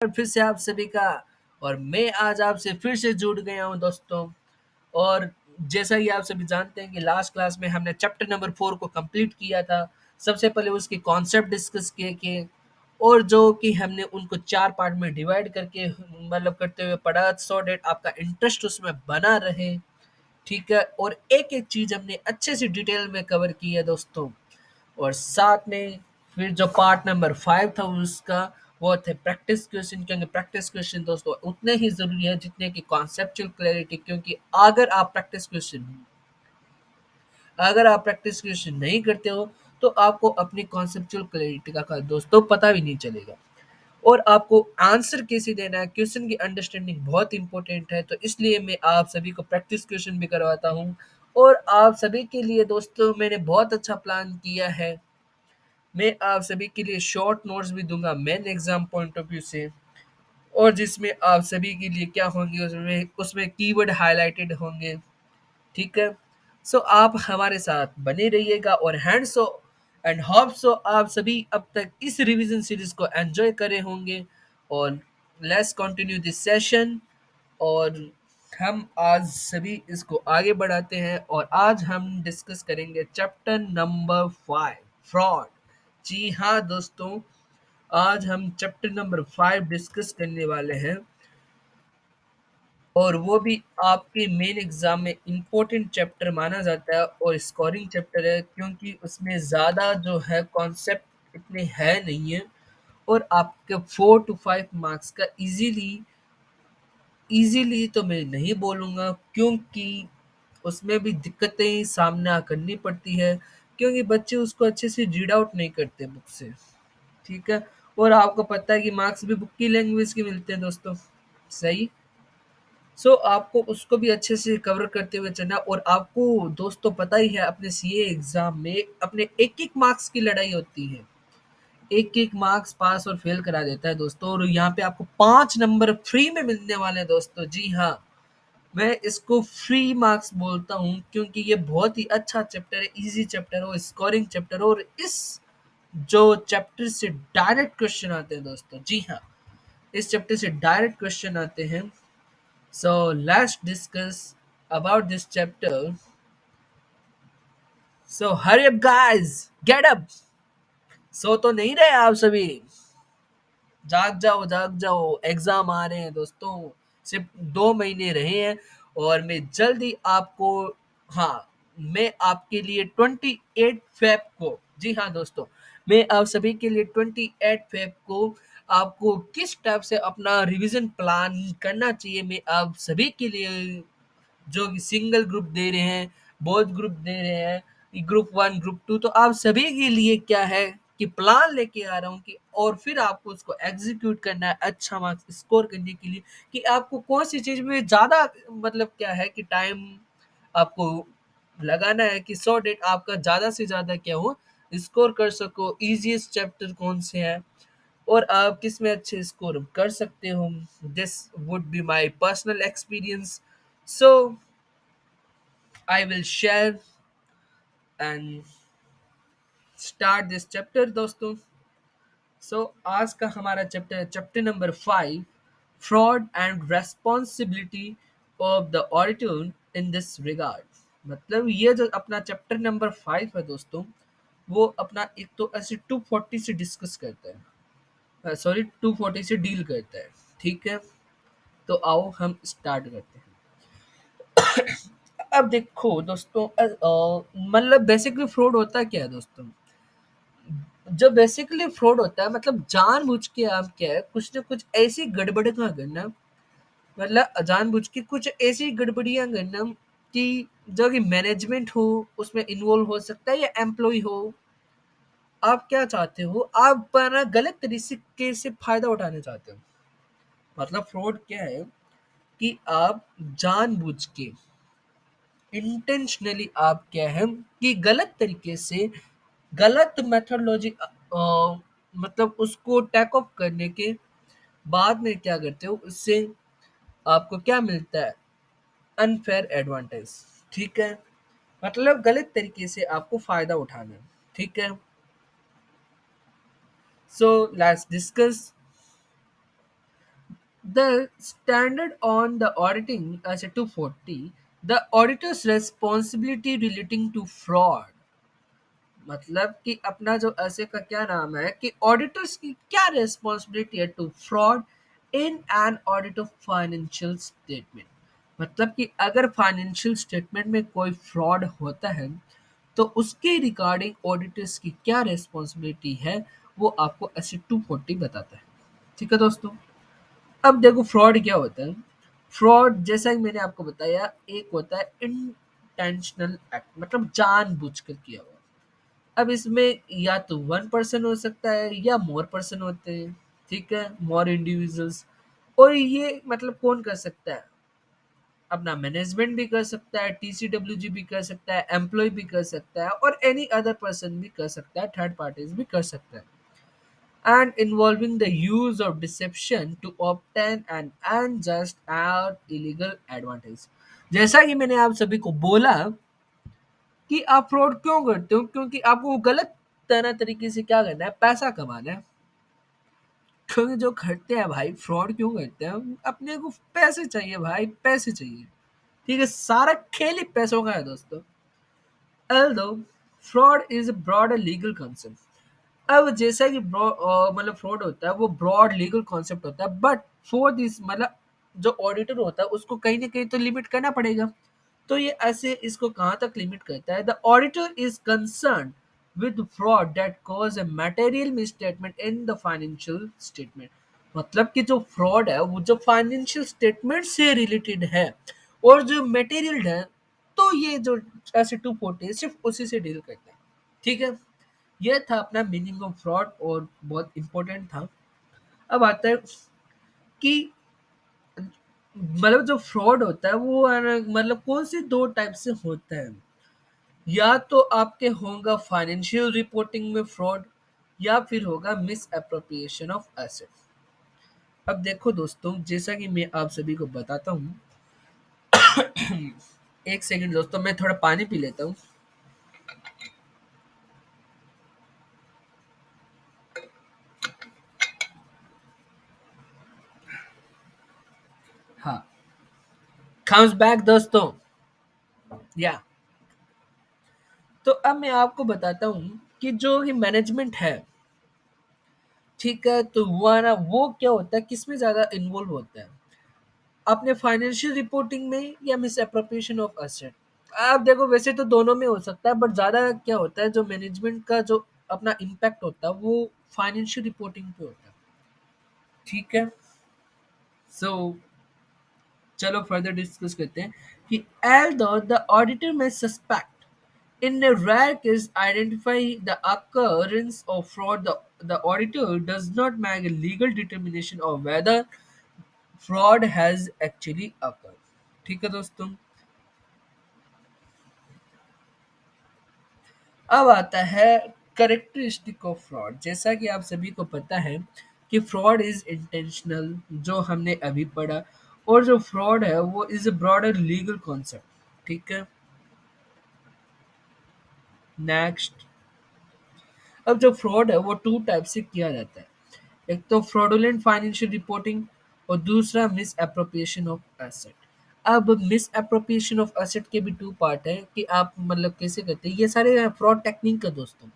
फिर से आप सभी का। और मैं आज आपसे फिर से जुड़ गया हूं दोस्तों। और जैसा कि आप सभी जानते हैं कि लास्ट क्लास में हमने चैप्टर नंबर 4 को कंप्लीट किया था। सबसे पहले उसके कॉन्सेप्ट डिस्कस किए कि और जो कि हमने उनको 4 पार्ट में डिवाइड करके मतलब करते हुए पढ़ा सो दैट आपका इंटरेस्ट उसमें बना रहे। ठीक है, और एक-एक चीज़ हमने अच्छे से डिटेल में कवर की है दोस्तों। और साथ में फिर जो पार्ट नंबर 5 था उसका, वो थे प्रैक्टिस क्वेश्चन, क्योंकि प्रैक्टिस क्वेश्चन दोस्तों उतने ही ज़रूरी है जितने कि कॉन्सेप्चुअल क्लैरिटी। क्योंकि अगर आप प्रैक्टिस क्वेश्चन नहीं करते हो तो आपको अपनी कॉन्सेप्चुअल क्लैरिटी का दोस्तों पता भी नहीं चलेगा। और आपको आंसर कैसे देना है, क्वेश्चन की अंडरस्टैंडिंग बहुत इंपॉर्टेंट है, तो इसलिए मैं आप सभी को प्रैक्टिस क्वेश्चन भी करवाता हूँ। और आप सभी के लिए दोस्तों मैंने बहुत अच्छा प्लान किया है। मैं आप सभी के लिए शॉर्ट नोट्स भी दूंगा main exam point of view से। और जिसमें आप सभी के लिए क्या होंगे, उसमें उसमें कीवर्ड हाईलाइटेड होंगे। ठीक है, सो आप हमारे साथ बने रहिएगा और हैंड्स एंड होप सो आप सभी अब तक इस रिवीजन सीरीज को एंजॉय करे होंगे। और लेट्स कंटिन्यू दिस सेशन। और हम आज सभी इसको आगे बढ़ाते हैं और आज हम डिस्कस करेंगे चैप्टर नंबर 5, फ्रॉड। जी हाँ दोस्तों, आज हम चैप्टर नंबर 5 डिस्कस करने वाले हैं। और वो भी आपके मेन एग्जाम में इम्पोर्टेंट चैप्टर माना जाता है और स्कोरिंग चैप्टर है, क्योंकि उसमें ज़्यादा जो है कॉन्सेप्ट इतने है नहीं है। और आपके 4 to 5 मार्क्स का इजीली इजीली तो मैं नहीं बोलूँगा, क्योंकि उसमें भी दिक्कतें सामना करनी पड़ती है, क्योंकि बच्चे उसको अच्छे से रीड आउट नहीं करते बुक से। ठीक है, और आपको पता है कि मार्क्स भी बुक की लैंग्वेज के मिलते हैं दोस्तों। सही। सो आपको उसको भी अच्छे से कवर करते हुए चलना। और आपको दोस्तों पता ही है अपने सीए एग्जाम में अपने एक एक मार्क्स की लड़ाई होती है। एक एक मार्क्स पास और फेल करा देता है दोस्तों। और यहाँ पे आपको 5 नंबर फ्री में मिलने वाले हैं दोस्तों। जी हाँ, मैं इसको फ्री मार्क्स बोलता हूँ, क्योंकि ये बहुत ही अच्छा चैप्टर है, इजी चैप्टर है और स्कोरिंग चैप्टर है। और इस जो चैप्टर से डायरेक्ट क्वेश्चन आते हैं दोस्तों। जी हाँ, इस चैप्टर से डायरेक्ट क्वेश्चन आते हैं। So let's discuss about this chapter. So hurry up guys, get up. सो तो नहीं रहे आप सभी? जाग जाओ जाग जाओ, एग्जाम आ रहे हैं दोस्तों। सिर्फ 2 महीने रहे हैं। और मैं जल्दी आपको, हाँ, मैं आपके लिए 28 फेब को, जी हाँ दोस्तों, मैं आप सभी के लिए 28 फेब को आपको किस टाइप से अपना रिवीजन प्लान करना चाहिए, मैं आप सभी के लिए, जो कि सिंगल ग्रुप दे रहे हैं, बोथ ग्रुप दे रहे हैं, ग्रुप 1 ग्रुप 2, तो आप सभी के लिए क्या है कि प्लान लेके आ रहा हूँ कि और फिर आपको उसको एग्जीक्यूट करना है अच्छा मार्क्स स्कोर करने के लिए। कि आपको कौन सी चीज़ में ज़्यादा मतलब क्या है कि टाइम आपको लगाना है, कि सो डेट आपका ज़्यादा से ज़्यादा क्या हो, स्कोर कर सको। ईजीएस्ट चैप्टर कौन से हैं और आप किस में अच्छे स्कोर कर सकते हो। This would be my personal experience. So I will share and start this chapter दोस्तों। आज का हमारा चैप्टर है chapter number 5, fraud and responsibility of the auditor in this regard. मतलब ये जो अपना चैप्टर नंबर 5 है दोस्तों, वो अपना एक तो ऐसे 240 से डिस्कस करता है, सॉरी 240 से डील करता है। ठीक है, तो आओ हम स्टार्ट करते हैं। अब देखो दोस्तों, मतलब बेसिकली फ्रॉड होता क्या है दोस्तों? जो बेसिकली फ्रॉड होता है मतलब जानबूझ के आप क्या है, कुछ ना कुछ ऐसी गड़बड़ियां करना, मतलब जानबूझ के कुछ ऐसी गड़बड़ियां करना कि जो कि मैनेजमेंट हो उसमें इन्वॉल्व हो सकता है या एम्प्लॉय हो। आप क्या चाहते हो, आप अपना गलत तरीके से फायदा उठाना चाहते हो। मतलब फ्रॉड क्या है कि आप जानबूझ के इंटेंशनली आप क्या है कि गलत तरीके से, गलत मेथोडोलॉजी, मतलब उसको टेक ऑफ करने के बाद में क्या करते हो, उससे आपको क्या मिलता है, अनफेयर एडवांटेज। ठीक है, मतलब गलत तरीके से आपको फायदा उठाना है। ठीक है, so let's discuss. The standard on the auditing as a 240, the auditor's responsibility relating to fraud, मतलब कि अपना जो ऐसे का क्या नाम है कि ऑडिटर्स की क्या रिस्पॉन्सिबिलिटी है to fraud in an audit of financial statement, मतलब कि अगर फाइनेंशियल स्टेटमेंट में कोई फ्रॉड होता है तो उसके रिगार्डिंग ऑडिटर्स की क्या रिस्पॉन्सिबिलिटी है वो आपको ऐसे 240 बताता है। ठीक है दोस्तों, अब देखो फ्रॉड क्या होता है। फ्रॉड जैसा कि मैंने आपको बताया एक होता है इंटेंशनल एक्ट, मतलब जानबूझकर किया हुआ। अब इसमें या तो 1 पर्सन हो सकता है या मोर पर्सन होते हैं, ठीक है, मोर इंडिविजुअल्स। और ये मतलब कौन कर सकता है, अपना मैनेजमेंट भी कर सकता है, टीसीडब्ल्यूजी भी कर सकता है, एम्प्लॉय भी कर सकता है और एनी अदर पर्सन भी कर सकता है, थर्ड पार्टीज भी कर सकता है। And involving the use of deception to obtain an unjust or illegal advantage। जैसा कि मैंने आप सभी को बोला कि आप फ्रॉड क्यों करते हो, क्योंकि आपको गलत तरह तरीके से क्या करना है, पैसा कमाना है। क्योंकि जो करते हैं भाई फ्रॉड क्यों करते हैं, अपने को पैसे चाहिए भाई, पैसे चाहिए। ठीक है, सारा खेल ही पैसों का है दोस्तों। Although fraud is a broader legal concept, अब जैसा कि मतलब फ्रॉड होता है वो ब्रॉड लीगल कॉन्सेप्ट होता है, बट फॉर दिस मतलब जो ऑडिटर होता है उसको कहीं ना कहीं तो लिमिट करना पड़ेगा। तो ये ऐसे इसको कहाँ तक लिमिट करता है, the auditor is concern with fraud that cause a material misstatement in the financial statement, मतलब कि जो फ्रॉड है वो जो फाइनेंशियल स्टेटमेंट से रिलेटेड है और जो मटेरियल है, तो ये जो ऐसे 240 सिर्फ उसी से डील करता है। ठीक है, ये था अपना मीनिंग ऑफ फ्रॉड और बहुत इंपॉर्टेंट था। अब आता है कि मतलब जो फ्रॉड होता है वो है ना, मतलब कौन से दो टाइप से होता है। या तो आपके होगा फाइनेंशियल रिपोर्टिंग में फ्रॉड, या फिर होगा मिस अप्रोप्रिएशन ऑफ एसेट। अब देखो दोस्तों, जैसा कि मैं आप सभी को बताता हूँ, एक सेकंड दोस्तों, मैं थोड़ा पानी पी लेता हूँ। हाँ, comes बैक दोस्तों। या तो अब मैं आपको बताता हूँ कि जो ये मैनेजमेंट है, ठीक है, तो वो है ना, वो क्या होता है, किसमें ज़्यादा इन्वॉल्व होता है, अपने फाइनेंशियल रिपोर्टिंग में या मिस अप्रोप्रिएशन ऑफ एसेट। आप देखो वैसे तो दोनों में हो सकता है, बट ज़्यादा क्या होता है, जो मैनेजमेंट का जो अपना इम्पैक्ट होता है वो फाइनेंशियल रिपोर्टिंग पे होता है। ठीक है, सो चलो फर्दर डिस्कस करते हैं कि although the auditor may suspect, in a rare case identify the occurrence of fraud, the auditor does not make a legal determination of whether fraud has actually occurred। ठीक है दोस्तों, अब आता है करेक्टरिस्टिक ऑफ फ्रॉड। जैसा कि आप सभी को पता है कि फ्रॉड इज इंटेंशनल, जो हमने अभी पढ़ा, और जो फ्रॉड है वो is a broader legal concept. ठीक है, नेक्स्ट, अब जो फ्रॉड है वो टू टाइप से किया जाता है। एक तो फ्रॉडुलेंट फाइनेंशियल रिपोर्टिंग और दूसरा मिस एप्रोप्रिएशन ऑफ एसेट। अब मिस एप्रोप्रिएशन ऑफ एसेट के भी टू पार्ट है कि आप मतलब कैसे करते हैं, ये सारे फ्रॉड टेक्निक का दोस्तों।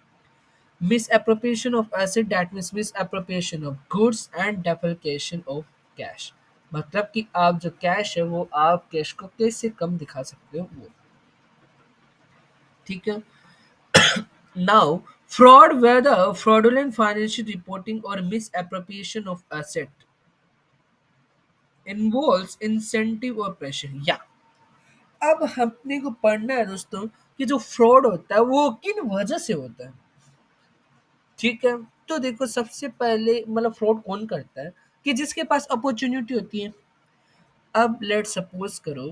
Misappropriation of asset, that means misappropriation of goods and defecation of cash, मतलब कि आप जो कैश है वो आप कैश को कैसे कम दिखा सकते हो वो। ठीक है, now fraud whether fraudulent financial reporting or misappropriation of asset involves incentive or pressure। या अब हमने को पढ़ना है दोस्तों कि जो फ्रॉड होता है वो किन वजह से होता है। ठीक है, तो देखो सबसे पहले मतलब फ्रॉड कौन करता है, कि जिसके पास अपॉर्चुनिटी होती है। अब लेट सपोज करो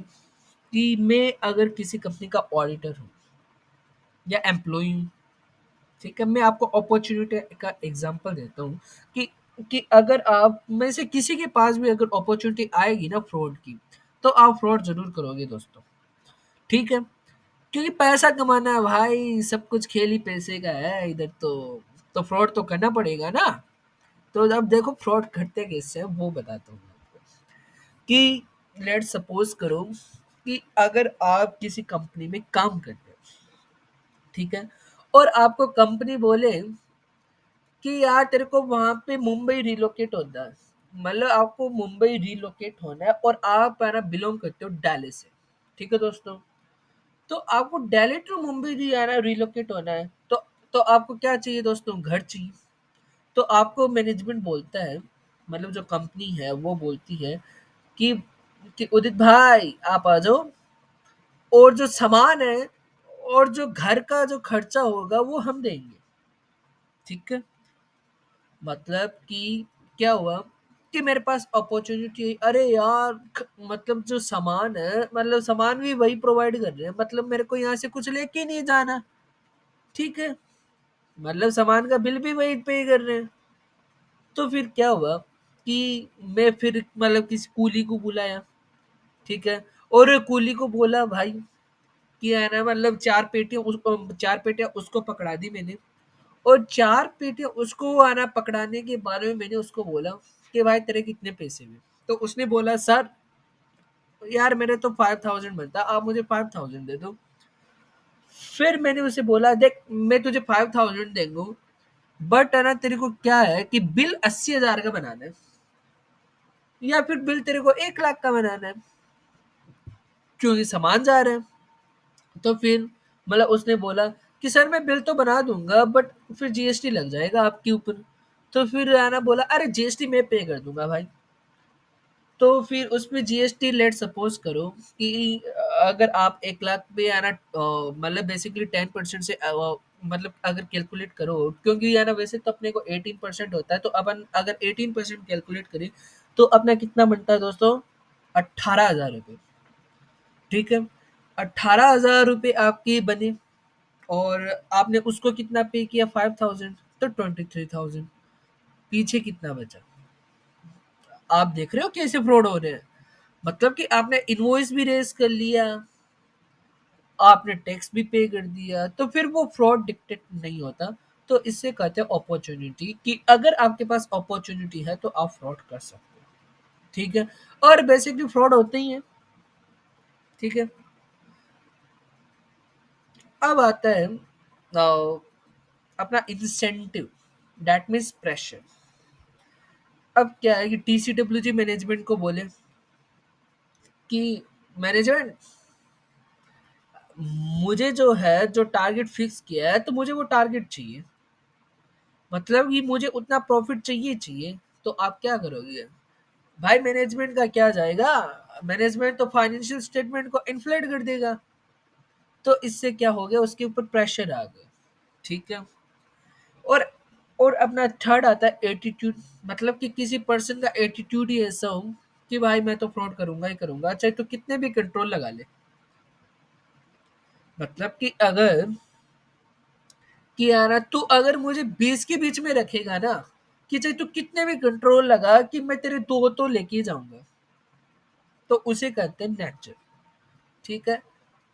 कि मैं अगर किसी कंपनी का ऑडिटर हूँ या एम्प्लॉय हूँ, ठीक है, मैं आपको अपॉर्चुनिटी का एग्जांपल देता हूँ कि अगर आप में से किसी के पास भी अगर अपॉर्चुनिटी आएगी ना फ्रॉड की, तो आप फ्रॉड जरूर करोगे दोस्तों। ठीक है, क्योंकि पैसा कमाना है भाई, सब कुछ खेल ही पैसे का है इधर तो फ्रॉड तो करना पड़ेगा ना। तो अब देखो फ्रॉड करते कैसे हैं वो बताता हूँ मैं आपको। कि लेट्स सपोज करो कि अगर आप किसी कंपनी में काम करते हो, ठीक है, और आपको कंपनी बोले कि यार तेरे को वहां पे मुंबई रिलोकेट होता है, मतलब आपको मुंबई रिलोकेट होना है और आप है ना बिलोंग करते हो दिल्ली से, ठीक है दोस्तों, तो आपको दिल्ली टू मुंबई रिलोकेट होना है, तो आपको क्या चाहिए दोस्तों, घर चाहिए। तो आपको मैनेजमेंट बोलता है, मतलब जो कंपनी है वो बोलती है कि उदित भाई आप आ जाओ, और जो सामान है और जो घर का जो खर्चा होगा वो हम देंगे, ठीक है। मतलब कि क्या हुआ कि मेरे पास अपॉर्चुनिटी, अरे यार मतलब जो सामान है, मतलब सामान भी वही प्रोवाइड कर रहे हैं, मतलब मेरे को यहाँ से कुछ लेके नहीं जाना, ठीक है, मतलब सामान का बिल भी वही पे कर रहे हैं। तो फिर क्या हुआ कि मैं फिर मतलब किसी कूली को बुलाया, ठीक है, और कूली को बोला भाई कि है ना मतलब 4 पेटियाँ उसको पकड़ा दी मैंने, और 4 पेटियाँ उसको आना पकड़ाने के बारे में मैंने उसको बोला कि भाई तेरे कितने पैसे हुए? तो उसने बोला सर यार मेरे तो 5000 बनता, आप मुझे 5000 दे दो। फिर मैंने उसे बोला देख मैं तुझे 5000 देंगे, बट है ना तेरे को क्या है कि बिल 80,000 का बनाना है, या फिर बिल तेरे को 1 लाख का बनाना है, क्योंकि सामान जा रहे हैं। तो फिर मतलब उसने बोला कि सर मैं बिल तो बना दूंगा बट फिर जीएसटी लग जाएगा आपके ऊपर। तो फिर राना बोला अरे जीएसटी मैं पे कर दूंगा भाई। तो फिर उसमें जीएसटी लेट सपोज करो कि अगर आप 1 लाख पे है ना मतलब बेसिकली 10% से मतलब अगर कैलकुलेट करो, क्योंकि है ना वैसे तो अपने को 18% होता है, तो अपन अगर 18% कैलकुलेट करें तो अपना कितना बनता है दोस्तों, 18,000 रुपये, ठीक है। 18,000 रुपये आपके बने, और आपने उसको कितना पे किया 5,000, तो 23,000, पीछे कितना बचा। आप देख रहे हो कैसे फ्रॉड हो रहे हैं, मतलब कि आपने इनवॉइस भी रेज कर लिया, आपने टैक्स भी पे कर दिया, तो फिर वो फ्रॉड डिटेक्ट नहीं होता। तो इससे कहते हैं अपॉर्चुनिटी, कि अगर आपके पास अपॉर्चुनिटी है तो आप फ्रॉड कर सकते हो, ठीक है। और बेसिकली फ्रॉड होते ही हैं, ठीक है। अब आता है अपना इंसेंटिव, दैट मीन्स प्रेशर। अब क्या है कि टीसीडब्ल्यूजी मैनेजमेंट को बोले कि मैनेजमेंट मुझे जो है जो टारगेट फिक्स किया है तो मुझे वो टारगेट चाहिए, मतलब कि मुझे उतना प्रॉफिट चाहिए चाहिए। तो आप क्या करोगे भाई, मैनेजमेंट का क्या जाएगा, मैनेजमेंट तो फाइनेंशियल स्टेटमेंट को इन्फ्लेट कर देगा। तो इससे क्या हो गया, उसके ऊपर प्रेशर आ गया, ठीक है। और और अपना थर्ड आता है एटीट्यूड, मतलब कि किसी पर्सन का एटीट्यूड ही ऐसा हो कि भाई मैं तो फ्रॉड करूंगा ही करूंगा, चाहे तो कितने भी कंट्रोल लगा ले। मतलब कि अगर कि यार तू अगर मुझे 20 के बीच में रखेगा ना, कि चाहे तू कितने भी कंट्रोल लगा कि मैं तेरे दो तो लेके ही जाऊंगा, तो उसे कहते हैं नेचर, ठीक है।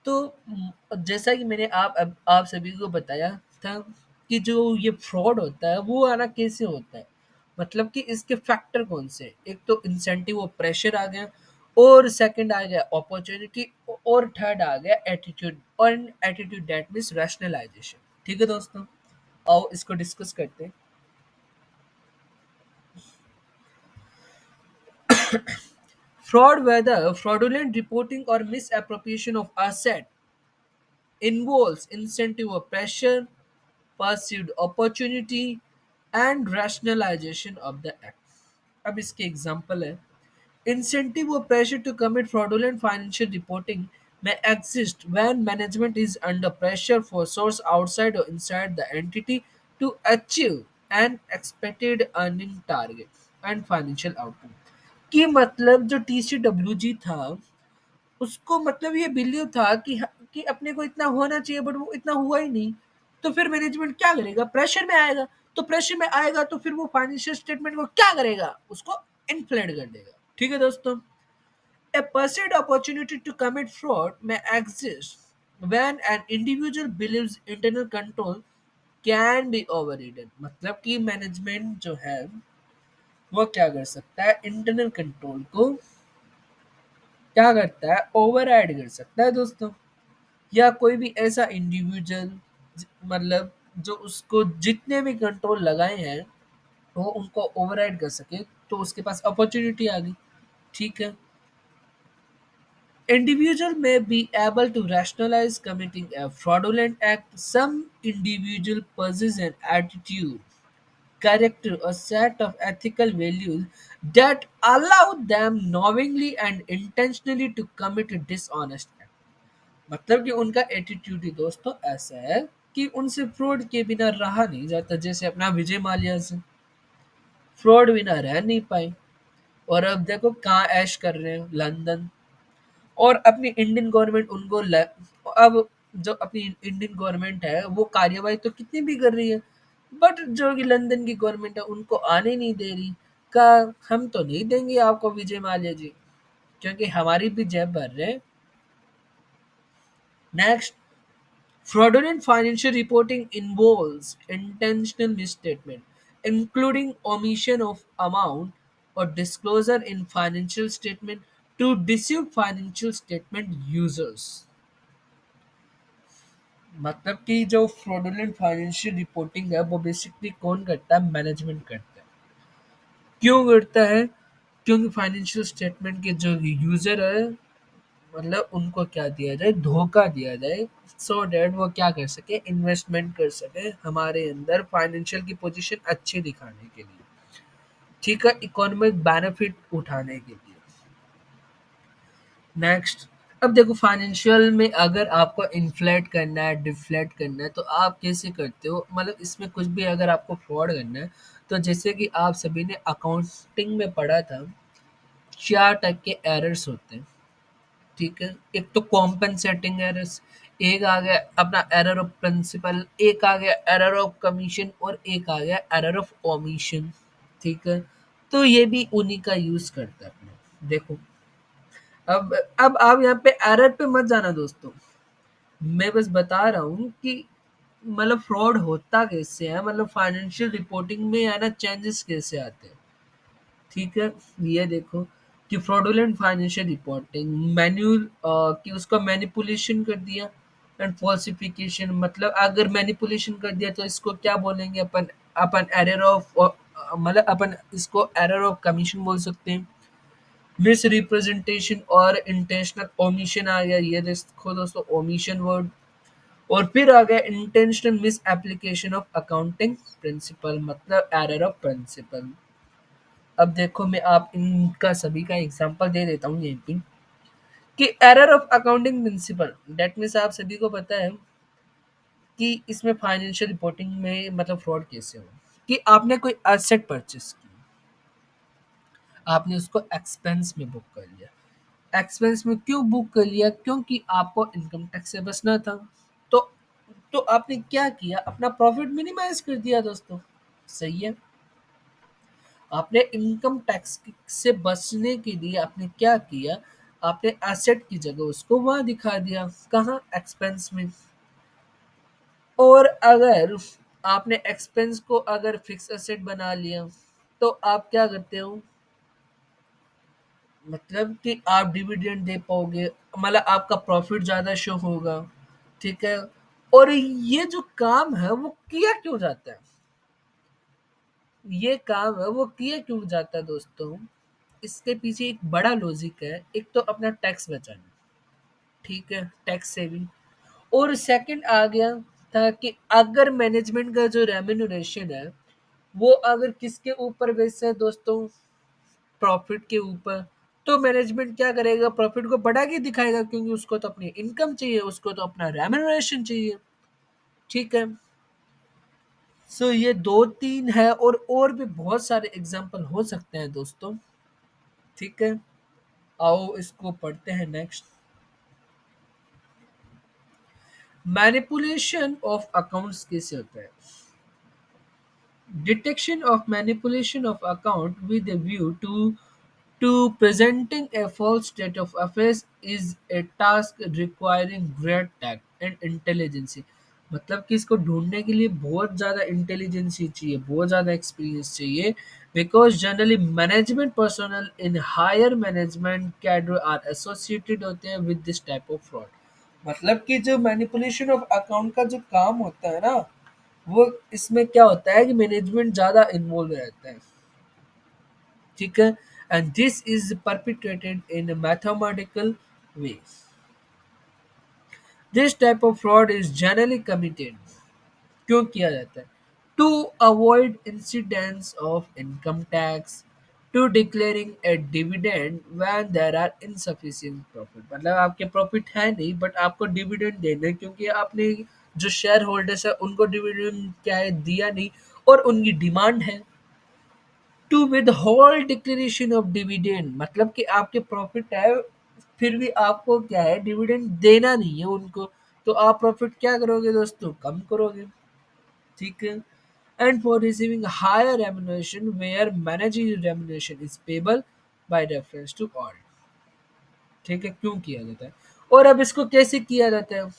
तो जैसा कि मैंने आप सभी को बताया था कि जो ये फ्रॉड होता है वो आना कैसे होता है, मतलब कि इसके फैक्टर कौन से, एक तो इंसेंटिव और प्रेशर आ गया, और सेकंड आ गया अपॉर्चुनिटी, और थर्ड आ गया एटीट्यूड, और एटीट्यूड दैट मीन्स रैशनलाइजेशन, ठीक है दोस्तों। आओ इसको डिस्कस करते हैं। Fraud, whether fraudulent reporting or misappropriation of asset, involves incentive or pressure, perceived opportunity, and rationalization of the act. अब इसके एग्जाम्पल है, incentive or pressure to commit fraudulent financial reporting may exist when management is under pressure for source outside or inside the entity to achieve an expected earning target and financial outcome। कि मतलब जो TCWG था उसको मतलब ये believe था कि अपने को इतना होना चाहिए बट वो इतना हुआ ही नहीं। तो फिर मैनेजमेंट क्या करेगा, प्रेशर में आएगा। तो प्रेशर में आएगा तो फिर वो फाइनेंशियल स्टेटमेंट को क्या करेगा, उसको इन्फ्लेट कर देगा, ठीक है दोस्तों। A perceived opportunity to commit fraud may exist when an individual believes internal control can be overridden। मतलब कि मैनेजमेंट जो है वो क्या कर सकता है, इंटरनल कंट्रोल को क्या करता है, ओवर ऐड कर सकता है दोस्तों। या कोई भी ऐसा इंडिविजुअल, मतलब जो उसको जितने भी कंट्रोल लगाए हैं वो उनको ओवरराइड कर सके, तो उसके पास अपॉर्चुनिटी आ गई। ठीक है। Individual may be able to rationalize committing a fraudulent act. Some individual possess an attitude, character, or set of ethical values that allow them knowingly and intentionally to commit a dishonest act. मतलब कि उनका attitude ही दोस्तों ऐसा है कि उनसे fraud के बिना रहा नहीं जाता। जैसे अपना विजय माल्या से फ्रॉड बिना रह नहीं पाए, और अब देखो कहाँ ऐश कर रहे हैं, लंदन। और अपनी इंडियन गवर्नमेंट उनको अब जो अपनी इंडियन गवर्नमेंट है वो कार्यवाही तो कितनी भी कर रही है, बट जो कि लंदन की गवर्नमेंट है उनको आने नहीं दे रही। का हम तो नहीं देंगे आपको विजय माल्या जी, क्योंकि हमारी भी जेब भर रहे हैं। Next, fraudulent financial reporting involves intentional misstatement, including omission of amount or disclosure in financial statement to deceive financial statement users। मतलब कि जो फ्रॉडुलेंट फाइनेंशियल रिपोर्टिंग है वो बेसिकली कौन करता है, मैनेजमेंट करता है। क्यों करता है, क्योंकि फाइनेंशियल स्टेटमेंट के जो यूजर है, मतलब उनको क्या दिया जाए, धोखा दिया जाए, सो डैट वो क्या कर सके, इन्वेस्टमेंट कर सके हमारे अंदर फाइनेंशियल की पोजीशन अच्छी दिखाने के लिए। ठीक है, इकोनॉमिक बेनिफिट उठाने के लिए। नेक्स्ट, अब देखो फाइनेंशियल में अगर आपको इन्फ्लेट करना है, डिफ्लेट करना है, तो आप कैसे करते हो, मतलब इसमें कुछ भी अगर आपको फ्रॉड करना है, तो जैसे कि आप सभी ने अकाउंटिंग में पढ़ा था, 4 टाइप के एरर्स होते हैं। ठीक है, एक तो कॉम्पेंसेटिंग एरर्स, एक आ गया अपना एरर ऑफ प्रिंसिपल, एक आ गया एरर ऑफ कमीशन, और एक आ गया एरर ऑफ ओमिशन। ठीक है, तो ये भी उन्हीं का यूज करता है अपने। देखो, अब आप यहाँ पे एरर पे मत जाना दोस्तों, मैं बस बता रहा हूँ कि मतलब फ्रॉड होता कैसे है, मतलब फाइनेंशियल रिपोर्टिंग में है ना चेंजेस कैसे आते हैं। ठीक है, ये देखो कि फ्रॉडुलेंट फाइनेंशियल रिपोर्टिंग मैन्युअल, कि उसका मैनिपुलेशन कर दिया, एंड फॉल्सिफिकेशन, मतलब अगर मैनिपुलेशन कर दिया तो इसको क्या बोलेंगे अपन, अपन एरर ऑफ, मतलब अपन इसको एरर ऑफ कमीशन बोल सकते हैं। मिस रिप्रेजेंटेशन और इंटेंशनल ओमिशन आ गया, ये देखो दोस्तों ओमिशन वर्ड। और फिर आ गया intentional miss application of accounting principle, मतलब एरर ऑफ प्रिंसिपल। अब देखो मैं आप इनका सभी का एग्जांपल दे देता हूँ यहीं पे, कि error of accounting principle, that means आप सभी को पता है कि इसमें फाइनेंशियल रिपोर्टिंग में मतलब फ्रॉड कैसे हो, कि आपने कोई एसेट परचेस की, आपने उसको एक्सपेंस में बुक कर लिया। एक्सपेंस में क्यों बुक कर लिया, क्योंकि आपको इनकम टैक्स से बचना था। तो तो आपने क्या किया, अपना प्रॉफिट मिनिमाइज कर दिया दोस्तों। सही है, आपने इनकम टैक्स से बचने के लिए आपने क्या किया, आपने एसेट की जगह उसको वहां दिखा दिया, कहाँ, एक्सपेंस में। और अगर आपने एक्सपेंस को अगर फिक्स एसेट बना लिया, तो आप क्या करते हो, मतलब कि आप डिविडेंड दे पाओगे, मतलब आपका प्रॉफिट ज़्यादा शो होगा। ठीक है, और ये जो काम है वो किया क्यों जाता है, ये काम है वो किया क्यों जाता है दोस्तों, इसके पीछे एक बड़ा लॉजिक है। एक तो अपना टैक्स बचाना, ठीक है, टैक्स सेविंग। और सेकंड आ गया था कि अगर मैनेजमेंट का जो रेम्यूनरेशन है वो अगर किसके ऊपर बेस्ड है दोस्तों, प्रॉफिट के ऊपर, तो मैनेजमेंट क्या करेगा, प्रॉफिट को बढ़ा के दिखाएगा, क्योंकि उसको तो अपनी इनकम चाहिए, उसको तो अपना रेम्यूनरेशन चाहिए। ठीक है, सो ये दो तीन है, और भी बहुत सारे एग्जाम्पल हो सकते हैं दोस्तों। ठीक है, आओ इसको पढ़ते हैं नेक्स्ट। मैनिपुलेशन ऑफ अकाउंट्स कैसे होता है, detection of manipulation of account with a view to presenting a false state of affairs is a task requiring great tact and intelligence। मतलब कि इसको ढूंढने के लिए बहुत ज़्यादा इंटेलिजेंसी चाहिए, बहुत ज़्यादा एक्सपीरियंस चाहिए। because generally management personnel in higher management cadre are associated होते हैं with this type of fraud. मतलब कि जो मैनिपुलेशन ऑफ अकाउंट का जो काम होता है ना, वो इसमें क्या होता है कि मैनेजमेंट ज़्यादा इन्वॉल्व रहता है, ठीक है, and this is perpetrated in mathematical ways. This type of fraud is generally committed, क्यों किया जाता है? To avoid incidents of income tax, to declaring a dividend when there are insufficient profit. मतलब आपके प्रॉफिट है नहीं बट आपको dividend देना है क्योंकि आपने जो शेयर होल्डर्स है उनको डिविडेंड क्या है दिया नहीं और उनकी डिमांड है. To withhold declaration of dividend, मतलब कि आपके प्रॉफिट है फिर भी आपको क्या है डिविडेंड देना नहीं है उनको, तो आप प्रॉफिट क्या करोगे दोस्तों, कम करोगे, ठीक है. And for receiving higher remuneration where managerial remuneration is payable by reference to all. ठीक है, क्यों किया जाता है और अब इसको कैसे किया जाता है?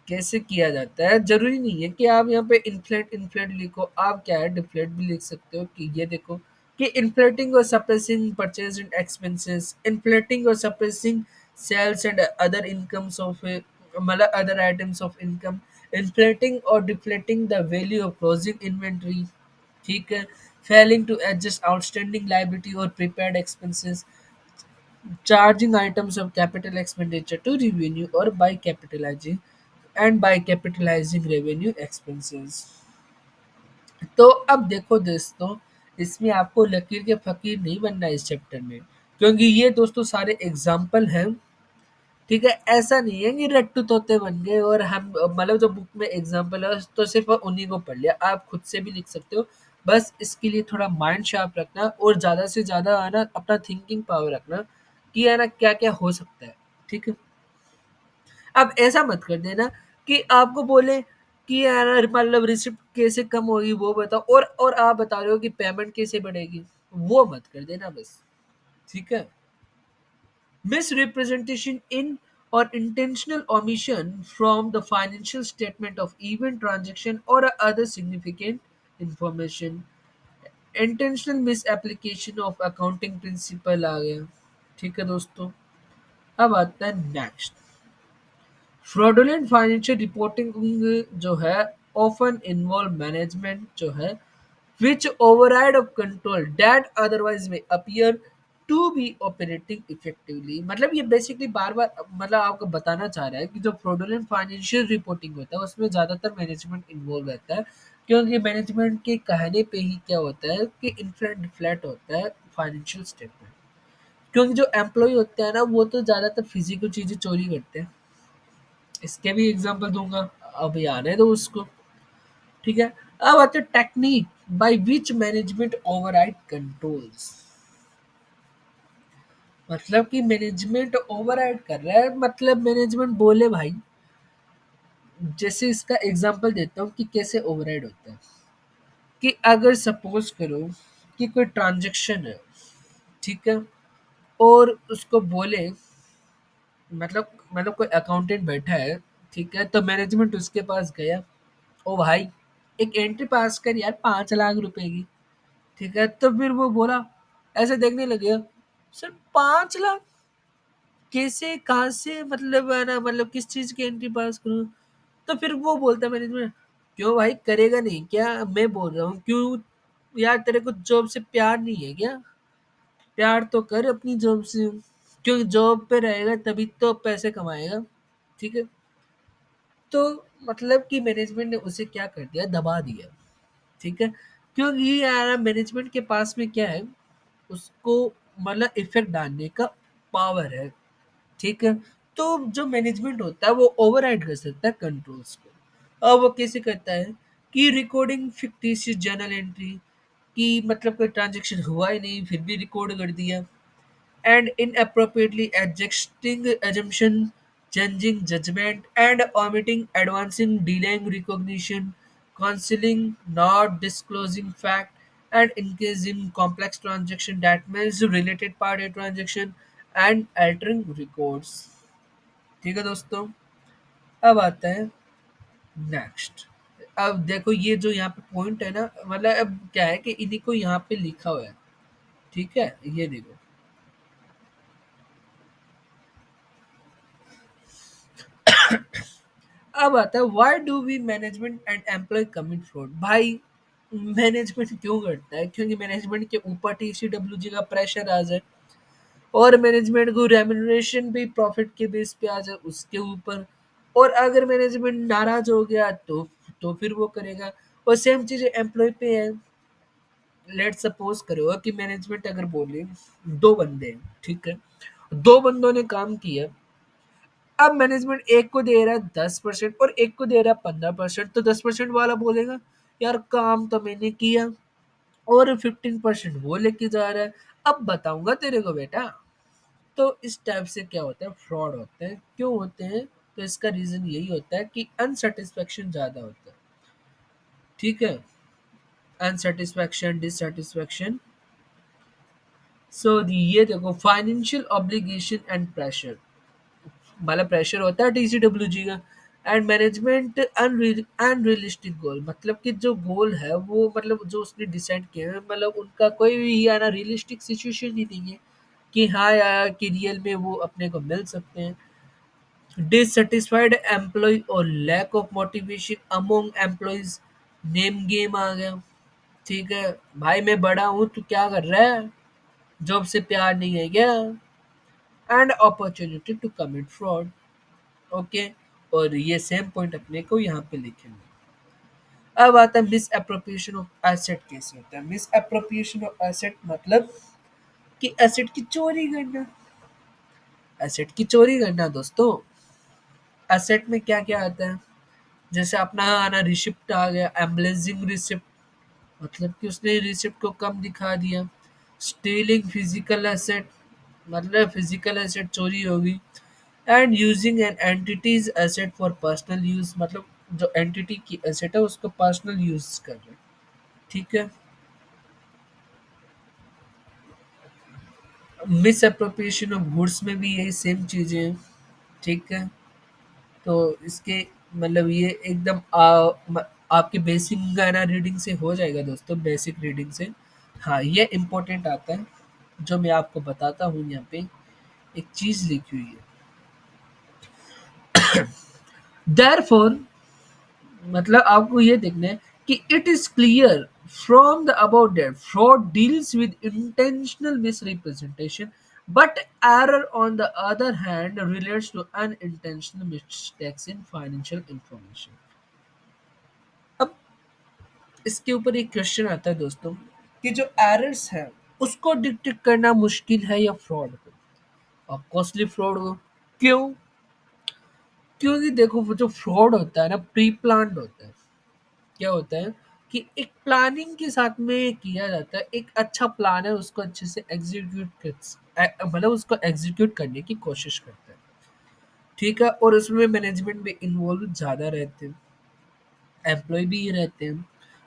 कैसे किया जाता है जरूरी नहीं है कि आप यहाँ पे इन्फ्लेट इन्फ्लेट लिखो, आप क्या है डिफ्लेट भी लिख सकते हो कि ये देखो कि इन्फ्लेटिंग और suppressing purchase and expenses, inflating और suppressing sales and other incomes of मतलब other items of income, inflating और deflating the value of closing inventory, ठीक है, failing to adjust outstanding liability और prepaid expenses, charging items of capital expenditure to revenue or by capitalizing revenue expenses. तो अब देखो दोस्तों, इसमें आपको लकीर के फकीर नहीं बनना है इस चैप्टर में, क्योंकि ये दोस्तों सारे एग्जाम्पल हैं, ठीक है. ऐसा नहीं है कि रट्टू तोते बन गए और हम मतलब जो बुक में एग्जाम्पल है तो सिर्फ उन्हीं को पढ़ लिया, आप खुद से भी लिख सकते हो. बस इसके लिए थोड़ा माइंड शार्प रखना और ज़्यादा से ज़्यादा है ना अपना थिंकिंग पावर रखना कि है ना क्या क्या हो सकता है, ठीक है. अब ऐसा मत कर देना कि आपको बोले कि यार मतलब रिसिप्ट कैसे कम होगी वो बताओ और आप बता रहे हो कि पेमेंट कैसे बढ़ेगी, वो मत कर देना बस, ठीक है. Misrepresentation in or intentional omission from the financial statement of event transaction or other significant information. Intentional misapplication of accounting principle आ गया, ठीक है दोस्तों. अब आता है नेक्स्ट, फ्रॉडुलेंट फाइनेंशियल रिपोर्टिंग जो है ऑफन इन्वॉल्व मैनेजमेंट जो है which override of control that otherwise may appear to be operating effectively. मतलब ये बेसिकली बार बार मतलब आपको बताना चाह रहा है कि जो फ्रॉडुलेंट फाइनेंशियल रिपोर्टिंग होता है उसमें ज़्यादातर मैनेजमेंट इन्वॉल्व रहता है, क्योंकि मैनेजमेंट के कहने पे ही क्या होता है कि इन्फ्लेट डिफ्लेट होता है फाइनेंशियल स्टेटमेंट, क्योंकि जो एम्प्लॉय होते हैं ना वो तो ज़्यादातर फिजिकल चीज़ें चोरी करते हैं. इसके भी एग्जांपल दूंगा, अभी आने दो उसको, ठीक है. अब आते technique by which management override controls. मतलब कि मैनेजमेंट ओवरराइड कर रहा है, मतलब मैनेजमेंट बोले भाई, जैसे इसका एग्जांपल देता हूँ कि कैसे ओवरराइड होता है. कि अगर सपोज करो कि कोई ट्रांजैक्शन है, ठीक है, और उसको बोले मतलब कोई अकाउंटेंट बैठा है, ठीक है, तो मैनेजमेंट उसके पास गया, ओ भाई एक एंट्री पास कर यार 5 लाख रुपए की, ठीक है, तो फिर वो बोला ऐसे देखने लगे, सर 5 लाख कैसे कहाँ से मतलब है ना मतलब किस चीज की एंट्री पास करूँ. तो फिर वो बोलता है मैनेजमेंट, क्यों भाई करेगा नहीं क्या, मैं बोल रहा हूँ क्यों यार, तेरे को जॉब से प्यार नहीं है क्या, प्यार तो कर अपनी जॉब से, क्योंकि जॉब पे रहेगा तभी तो पैसे कमाएगा, ठीक है. तो मतलब कि मैनेजमेंट ने उसे क्या कर दिया, दबा दिया, ठीक है, क्योंकि यार मैनेजमेंट के पास में क्या है, उसको मतलब इफेक्ट डालने का पावर है, ठीक है. तो जो मैनेजमेंट होता है वो ओवरराइड कर सकता है कंट्रोल्स को. अब वो कैसे करता है कि रिकॉर्डिंग फिक्टिशियस जर्नल एंट्री, कि मतलब कोई ट्रांजैक्शन हुआ ही नहीं फिर भी रिकॉर्ड कर दिया, and inappropriately adjusting assumption, changing judgment, and omitting, advancing, delaying recognition, concealing, not disclosing fact, and engaging complex transaction that means related party transaction and altering records. ठीक है दोस्तों, अब आता है नेक्स्ट. अब देखो ये जो यहाँ पे पॉइंट है ना, मतलब अब क्या है कि इन्हीं को यहाँ पे लिखा हुआ है, ठीक है, ये देखो। अब आता है why do we management and employ commit fraud. भाई मैनेजमेंट क्यों करता है? क्योंकि मैनेजमेंट के ऊपर टीसीडब्ल्यूजी का प्रेशर आ जाए, और मैनेजमेंट को रेम्यूनरेशन भी प्रॉफिट के बेस पे आ जाए उसके ऊपर। और अगर मैनेजमेंट नाराज हो गया तो फिर वो करेगा। और सेम चीज एम्प्लॉय पे है। लेट सपोज करो कि मैनेजमेंट अगर बोले दो बंदे हैं, ठीक है, दो बंदों ने काम किया। अब मैनेजमेंट एक को दे रहा है 10% और एक को दे रहा है 15%, तो 10% वाला बोलेगा यार काम तो मैंने किया, और 15% वो लेके जा रहा है, अब बताऊंगा तेरे को बेटा। तो इस टाइप से क्या होता है, फ्रॉड होते हैं। क्यों होते हैं? तो इसका रीजन यही होता है कि अनसेटिस्फेक्शन ज्यादा होता है, ठीक है, अनसेटिस्फेक्शन, डिससेटिस्फेक्शन। सो ये देखो फाइनेंशियल ऑब्लिगेशन एंड प्रेशर, मतलब प्रेशर होता है टीसीडब्ल्यूजी का। एंड मैनेजमेंट अनरियलिस्टिक गोल, मतलब कि जो गोल है वो, मतलब जो उसने डिसाइड किया है, मतलब उनका कोई भी है ना रियलिस्टिक सिचुएशन ही नहीं है कि हाँ यार कि रियल में वो अपने को मिल सकते हैं। डिससेटिस्फाइड एम्प्लॉय और lack of motivation among employees, name game आ गया, ठीक है। भाई मैं बड़ा हूँ तू क्या कर रहा है, जॉब से प्यार नहीं है क्या? And opportunity to commit fraud, okay. और ये सेम पॉइंट अपने को यहाँ पे लिखेंगे। अब आता है मिस अप्रोप्रिएशन ऑफ एसेट। कैसे होता है मिस अप्रोप्रिएशन ऑफ एसेट? मतलब कि एसेट की चोरी करना। एसेट की चोरी करना दोस्तों। एसेट में क्या क्या आता है? जैसे अपना आना रिसिप्ट आ गया, एम्बलेजिंग रिसिप्ट, मतलब कि उसने रिसिप्ट को कम दिखा दिया। स्टीलिंग फिजिकल एसेट, मतलब फिजिकल एसेट चोरी होगी। And using an entities asset for personal use, मतलब जो एंटिटी की एसेट है उसको पर्सनल यूज कर रहे हैं, ठीक है। मिस अप्रोप्रिएशन ऑफ गुड्स में भी यही सेम चीजें हैं, ठीक है। तो इसके मतलब ये एकदम आपके बेसिक गाना रीडिंग से हो जाएगा दोस्तों, बेसिक रीडिंग से। हाँ ये इम्पोर्टेंट आता है, जो मैं आपको बताता हूँ यहाँ पे। एक चीज लिखी हुई है, देयरफॉर, मतलब आपको ये देखना है कि it is clear from the about that fraud deals with intentional misrepresentation, but error on the other hand relates to unintentional mistakes in financial information। अब इसके ऊपर एक क्वेश्चन आता है दोस्तों कि जो एरर्स है उसको डिटेक्ट करना मुश्किल है या फ्रॉड को? ऑफकोर्सली फ्रॉड को। क्यों? क्योंकि देखो वो जो फ्रॉड होता है ना प्री प्लान्ड होता है। क्या होता है कि एक प्लानिंग के साथ में किया जाता है, एक अच्छा प्लान है उसको अच्छे से एग्जीक्यूट कर, मतलब उसको एग्जीक्यूट करने की कोशिश करते हैं, ठीक है। और उसमें मैनेजमेंट भी इन्वॉल्व ज़्यादा रहते हैं, एम्प्लॉय भी ही रहते हैं।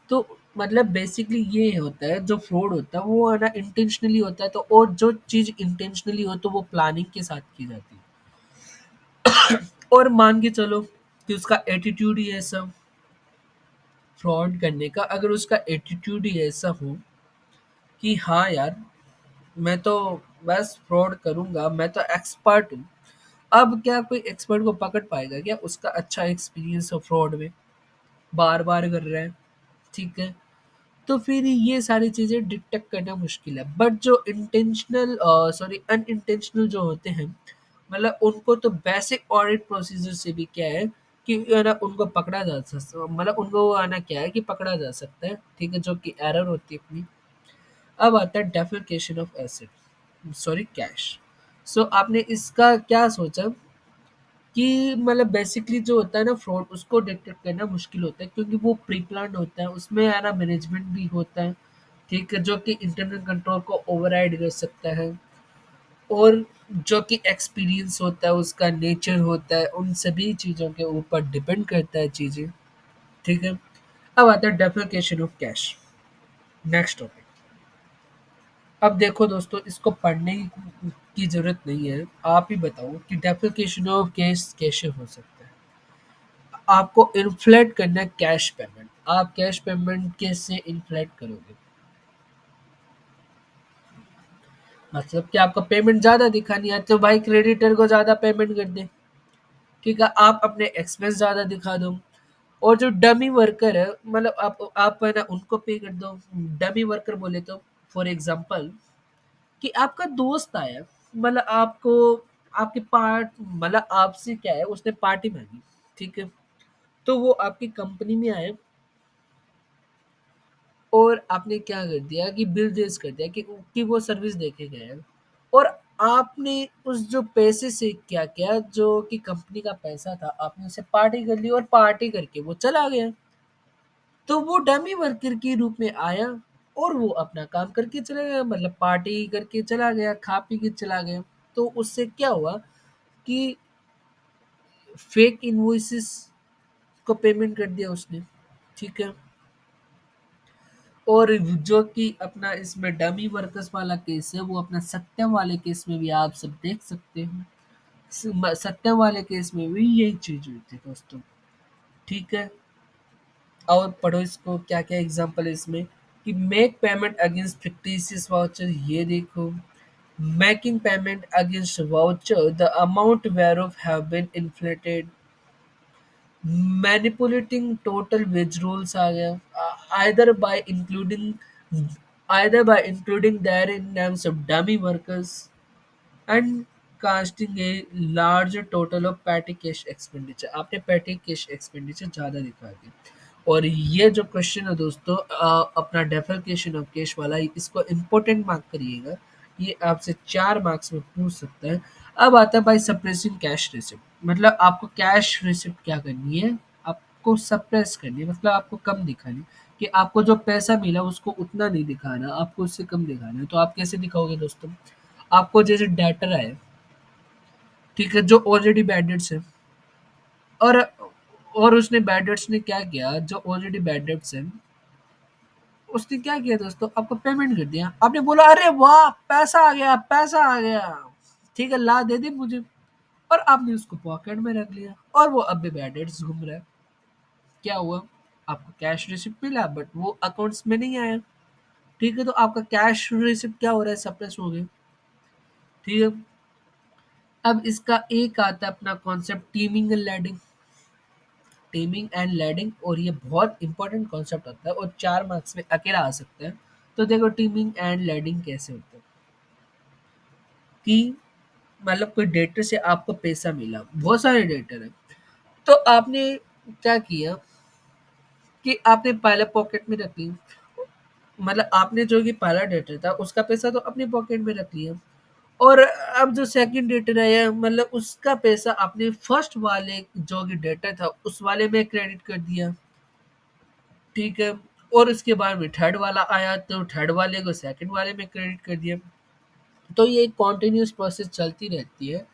तो मतलब बेसिकली ये होता है जो फ्रॉड होता है वो है ना इंटेंशनली होता है। तो और जो चीज़ इंटेंशनली हो तो वो प्लानिंग के साथ की जाती है। और मान के चलो कि उसका एटीट्यूड ही ऐसा, फ्रॉड करने का अगर उसका एटीट्यूड ही ऐसा हो कि हाँ यार मैं तो बस फ्रॉड करूंगा, मैं तो एक्सपर्ट हूँ। अब क्या कोई एक्सपर्ट को पकड़ पाएगा क्या? उसका अच्छा एक्सपीरियंस हो फ्रॉड में, बार बार कर रहा है, ठीक है। तो फिर ये सारी चीज़ें डिटेक्ट करना मुश्किल है। बट जो इंटेंशनल सॉरी अनइंटेंशनल जो होते हैं, मतलब उनको तो बेसिक ऑडिट प्रोसीजर से भी क्या है कि है ना उनको पकड़ा जा सकता, मतलब उनको आना क्या है कि पकड़ा जा सकता है, ठीक है, जो कि एरर होती है अपनी। अब आता है defalcation of asset, sorry cash. So आपने इसका क्या सोचा कि मतलब बेसिकली जो होता है ना फ्रॉड उसको डिटेक्ट करना मुश्किल होता है क्योंकि वो प्री प्लान्ड होता है, उसमें है ना मैनेजमेंट भी होता है, ठीक है, जो कि इंटरनल कंट्रोल को ओवरराइड कर सकता है। और जो कि एक्सपीरियंस होता है, उसका नेचर होता है, उन सभी चीज़ों के ऊपर डिपेंड करता है चीज़ें, ठीक है। अब आता है defalcation of cash, next topic. अब देखो दोस्तों इसको पढ़ने की ज़रूरत नहीं है, आप ही बताओ कि डेफिकेशन ऑफ कैश कैसे हो सकता है। आपको इन्फ्लेट करना है कैश पेमेंट। आप कैश पेमेंट कैसे इन्फ्लेट करोगे? मतलब कि आपको पेमेंट ज़्यादा दिखानी है तो भाई क्रेडिटर को ज़्यादा पेमेंट कर दें, ठीक है? आप अपने एक्सपेंस ज़्यादा दिखा दो। और जो डमी वर्कर है, मतलब आप है ना उनको पे कर दो। डमी वर्कर बोले तो फॉर एग्जांपल कि आपका दोस्त आया, मतलब आपको आपके पार्ट मतलब आपसे क्या है, उसने पार्टी मांगी, ठीक है? तो वो आपकी कंपनी में आए और आपने क्या कर दिया कि बिल रेज़ कर दिया कि वो सर्विस देके गए हैं, और आपने उस जो पैसे से क्या किया, जो कि कंपनी का पैसा था, आपने उसे पार्टी कर ली और पार्टी करके वो चला गया। तो वो डमी वर्कर के रूप में आया और वो अपना काम करके चला गया, मतलब पार्टी करके चला गया, खा पी के चला गया। तो उससे क्या हुआ कि फेक इनवॉइसेस को पेमेंट कर दिया उसने, ठीक है? और जो कि अपना इसमें डमी वर्कर्स वाला केस है, वो अपना सत्यम वाले केस में भी आप सब देख सकते हो। सत्यम वाले केस में भी यही चीज हुई थी दोस्तों, ठीक है? और पढ़ो इसको, क्या क्या एग्जांपल है इसमें कि make payment against fictitious voucher, ये देखो। Making payment against voucher the amount whereof have been inflated, manipulating total wage rolls आ गया, either by including either by including their in names of dummy workers and casting a large total of petty cash expenditure, आपने petty cash expenditure ज़्यादा दिखा दी। और ये जो question है दोस्तों, अपना डेफिकेशन ऑफ कैश वाला, इसको इम्पोर्टेंट मार्क करिएगा, ये आपसे 4 मार्क्स में पूछ सकता है। अब आता है भाई सप्रेसिंग कैश रिसिप्ट, मतलब आपको कैश रिसिप्ट क्या करनी है, आपको सप्रेस करनी है, मतलब आपको कम दिखानी है, कि आपको जो पैसा मिला उसको उतना नहीं दिखाना, आपको उससे कम दिखाना है। तो आप कैसे दिखाओगे दोस्तों? आपको जैसे डेटर है, ठीक है, जो ऑलरेडी बैड डेट्स है, और उसने बैड डेट्स ने क्या किया, जो ऑलरेडी बैड डेट्स है, उसने क्या किया दोस्तों, आपको पेमेंट कर दिया। आपने बोला अरे वाह पैसा आ गया, पैसा आ गया, ठीक है ला दे दे मुझे, और आपने उसको पॉकेट में रख लिया और वो अब भी बैड डेट्स घूम रहा है। क्या हुआ? आपको कैश रिसिप्ट मिला बट वो अकाउंट्स में नहीं आया, ठीक है? तो आपका कैश रिसिप्ट क्या हो रहा है, सप्रेस हो गया, ठीक है? अब इसका एक आता है अपना concept teeming and lading, teeming and lading, और ये बहुत इंपॉर्टेंट कॉन्सेप्ट होता है और 4 मार्क्स में अकेला आ सकता है। तो देखो टीमिंग एंड लैडिंग कैसे होता है कि मतलब कोई डेटर से आपको पैसा मिला, बहुत सारे डेटर है, तो आपने क्या किया कि आपने पहले पॉकेट में रख लिया, मतलब आपने जो कि पहला डेटर था उसका पैसा तो अपने पॉकेट में रख लिया, और अब जो सेकंड डेटर आया मतलब उसका पैसा आपने फर्स्ट वाले जो कि डेटर था उस वाले में क्रेडिट कर दिया, ठीक है? और उसके बाद में थर्ड वाला आया तो थर्ड वाले को सेकंड वाले में क्रेडिट कर दिया। तो ये एक कॉन्टिन्यूस प्रोसेस चलती रहती है।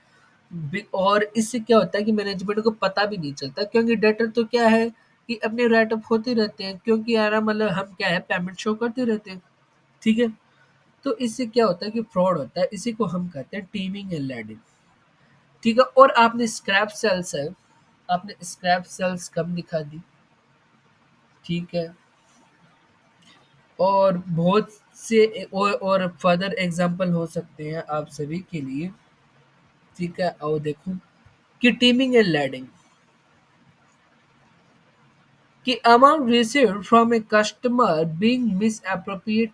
और इससे क्या होता है कि मैनेजमेंट को पता भी नहीं चलता, क्योंकि डेटर तो क्या है कि अपने राइट अप होते रहते हैं, क्योंकि यार मतलब हम क्या है पेमेंट शो करते रहते हैं, ठीक है? तो इससे क्या होता है कि फ्रॉड होता है, इसी को हम कहते हैं टीमिंग एंड लैडिंग, ठीक है? और आपने स्क्रैप सेल्स है, आपने स्क्रैप सेल्स कम दिखा दी, ठीक है? और बहुत से और फर्दर एग्जांपल हो सकते हैं आप सभी के लिए, ठीक है? और देखो कि टीमिंग एंड लैडिंग कि amount received from a customer being misappropriated,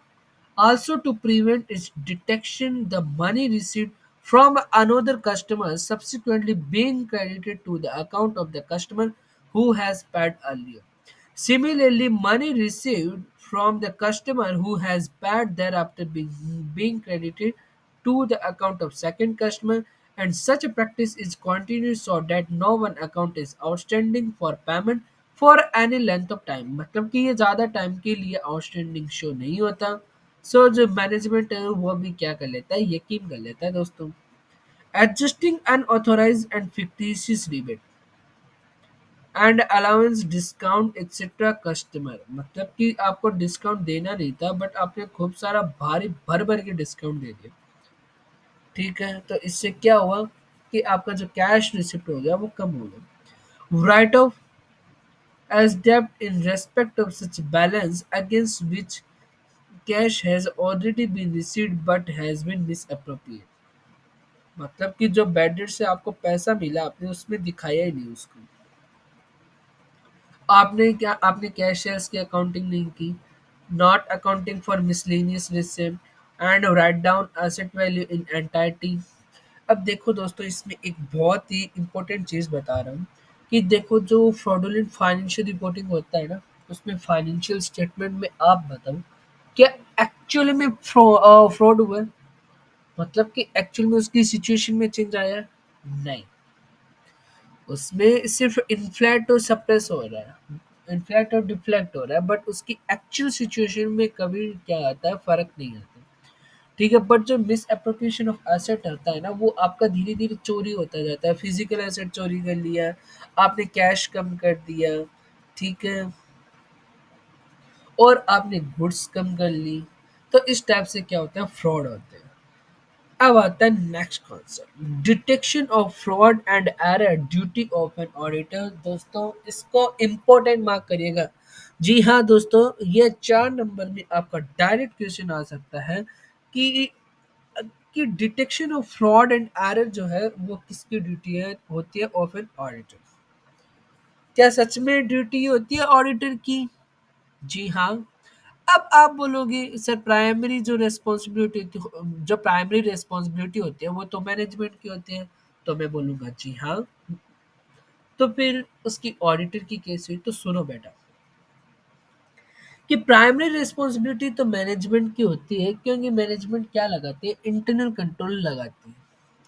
also to prevent its detection, the money received from another customer subsequently being credited to the account of the customer who has paid earlier. Similarly, money received from the customer who has paid thereafter being credited to the account of second customer, and such a practice is continued so that no one account is outstanding for payment for any length of time, मतलब कि ये ज़्यादा time के लिए outstanding show नहीं होता। सो जो management है वो भी क्या कर लेता है, यकीन कर लेता है दोस्तों। Adjusting unauthorise and fictitious rebate and allowance discount etcetera customer, मतलब कि आपको डिस्काउंट देना नहीं था बट आपने खूब सारा भारी भर भर के डिस्काउंट दे दिया, ठीक है? तो इससे क्या हुआ कि आपका जो कैश रिसिप्ट हो गया वो कम हो गया। Right of as debt in respect of such balance against which cash has already been received but has been misappropriated। मतलब कि जो बैड डेट से आपको पैसा मिला आपने उसमें दिखाया ही नहीं उसको। आपने कैशियर्स की अकाउंटिंग नहीं की, not accounting for miscellaneous receipt and write down asset value in entirety. अब देखो दोस्तों इसमें एक बहुत ही इम्पोर्टेंट चीज़ बता रहा हूँ कि देखो जो फ्रॉडुलेंट फाइनेंशियल रिपोर्टिंग होता है ना, उसमें फाइनेंशियल स्टेटमेंट में आप बताओ क्या एक्चुअली में फ्रॉड हुआ है? मतलब कि एक्चुअल में उसकी सिचुएशन में चेंज आया है? नहीं, उसमें सिर्फ इन्फ्लेट और सप्रेस हो रहा है, इन्फ्लेट और डिफ्लेक्ट हो रहा है, बट उसकी एक्चुअल सिचुएशन में कभी क्या आता है, फर्क नहीं आता। ठीक है, बट जो मिस एप्रोप्रिएशन ऑफ एसेट होता है ना, वो आपका धीरे धीरे चोरी होता जाता है। फिजिकल एसेट चोरी कर लिया, आपने कैश कम कर दिया, ठीक है, और आपने गुड्स कम कर ली, तो इस टाइप से क्या होता है, फ्रॉड होते हैं। अब आता है next concept, detection of fraud and error duty of an auditor. दोस्तों इसको इम्पोर्टेंट मार्क करिएगा। जी हाँ दोस्तों, ये 4 नंबर में आपका डायरेक्ट क्वेश्चन आ सकता है कि detection of fraud and error जो है वो किसकी ड्यूटी है, होती है ऑफ एन ऑडिटर। क्या सच में ड्यूटी होती है ऑडिटर की? जी हाँ। अब आप बोलोगे सर प्राइमरी जो रेस्पॉन्सिबिलिटी, जो प्राइमरी रेस्पॉन्सिबिलिटी होती है वो तो मैनेजमेंट की होती है। तो मैं बोलूँगा जी हाँ। तो फिर उसकी ऑडिटर की केस हुई, तो सुनो बेटा कि प्राइमरी रिस्पॉन्सिबिलिटी तो मैनेजमेंट की होती है, क्योंकि मैनेजमेंट क्या लगाती है, इंटरनल कंट्रोल लगाती है।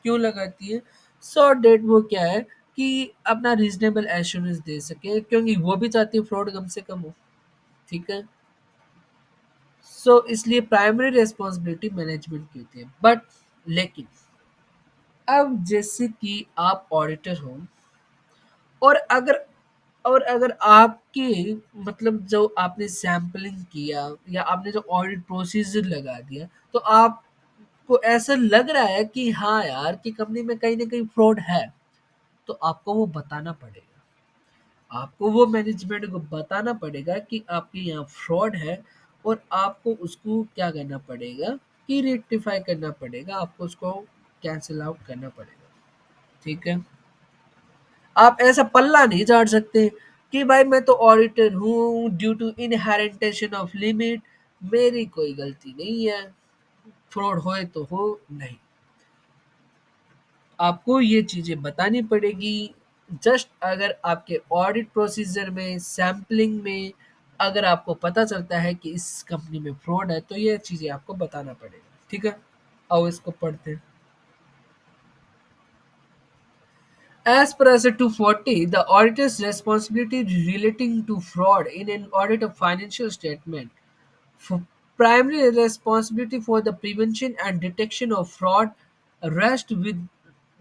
क्यों लगाती है? सो डेट वो क्या है कि अपना रीजनेबल एश्योरेंस दे सके, क्योंकि वो भी चाहती है फ्रॉड कम से कम हो। ठीक है, सो इसलिए प्राइमरी रिस्पॉन्सिबिलिटी मैनेजमेंट की होती है। बट लेकिन अब जैसे कि आप ऑडिटर हो, और अगर आपके मतलब जो आपने सैंपलिंग किया या आपने जो ऑडिट प्रोसीजर लगा दिया, तो आपको ऐसा लग रहा है कि हाँ यार कि कंपनी में कहीं ना कहीं फ्रॉड है, तो आपको वो बताना पड़ेगा। आपको वो मैनेजमेंट को बताना पड़ेगा कि आपके यहाँ फ्रॉड है, और आपको उसको क्या करना पड़ेगा कि रेक्टिफाई करना पड़ेगा, आपको उसको कैंसिल आउट करना पड़ेगा। ठीक है, आप ऐसा पल्ला नहीं झाड़ सकते कि भाई मैं तो ऑडिटर हूँ, ड्यू टू इनहेरिटेशन ऑफ लिमिट मेरी कोई गलती नहीं है, फ्रॉड होए तो हो। नहीं, आपको ये चीजें बतानी पड़ेगी। जस्ट अगर आपके ऑडिट प्रोसीजर में सैम्पलिंग में अगर आपको पता चलता है कि इस कंपनी में फ्रॉड है, तो ये चीजें आपको बताना पड़ेगा। ठीक है, आओ इसको पढ़ते हैं। As per Asset 240, the auditor's responsibility relating to fraud in an audit of financial statement. For primary responsibility for the prevention and detection of fraud rests with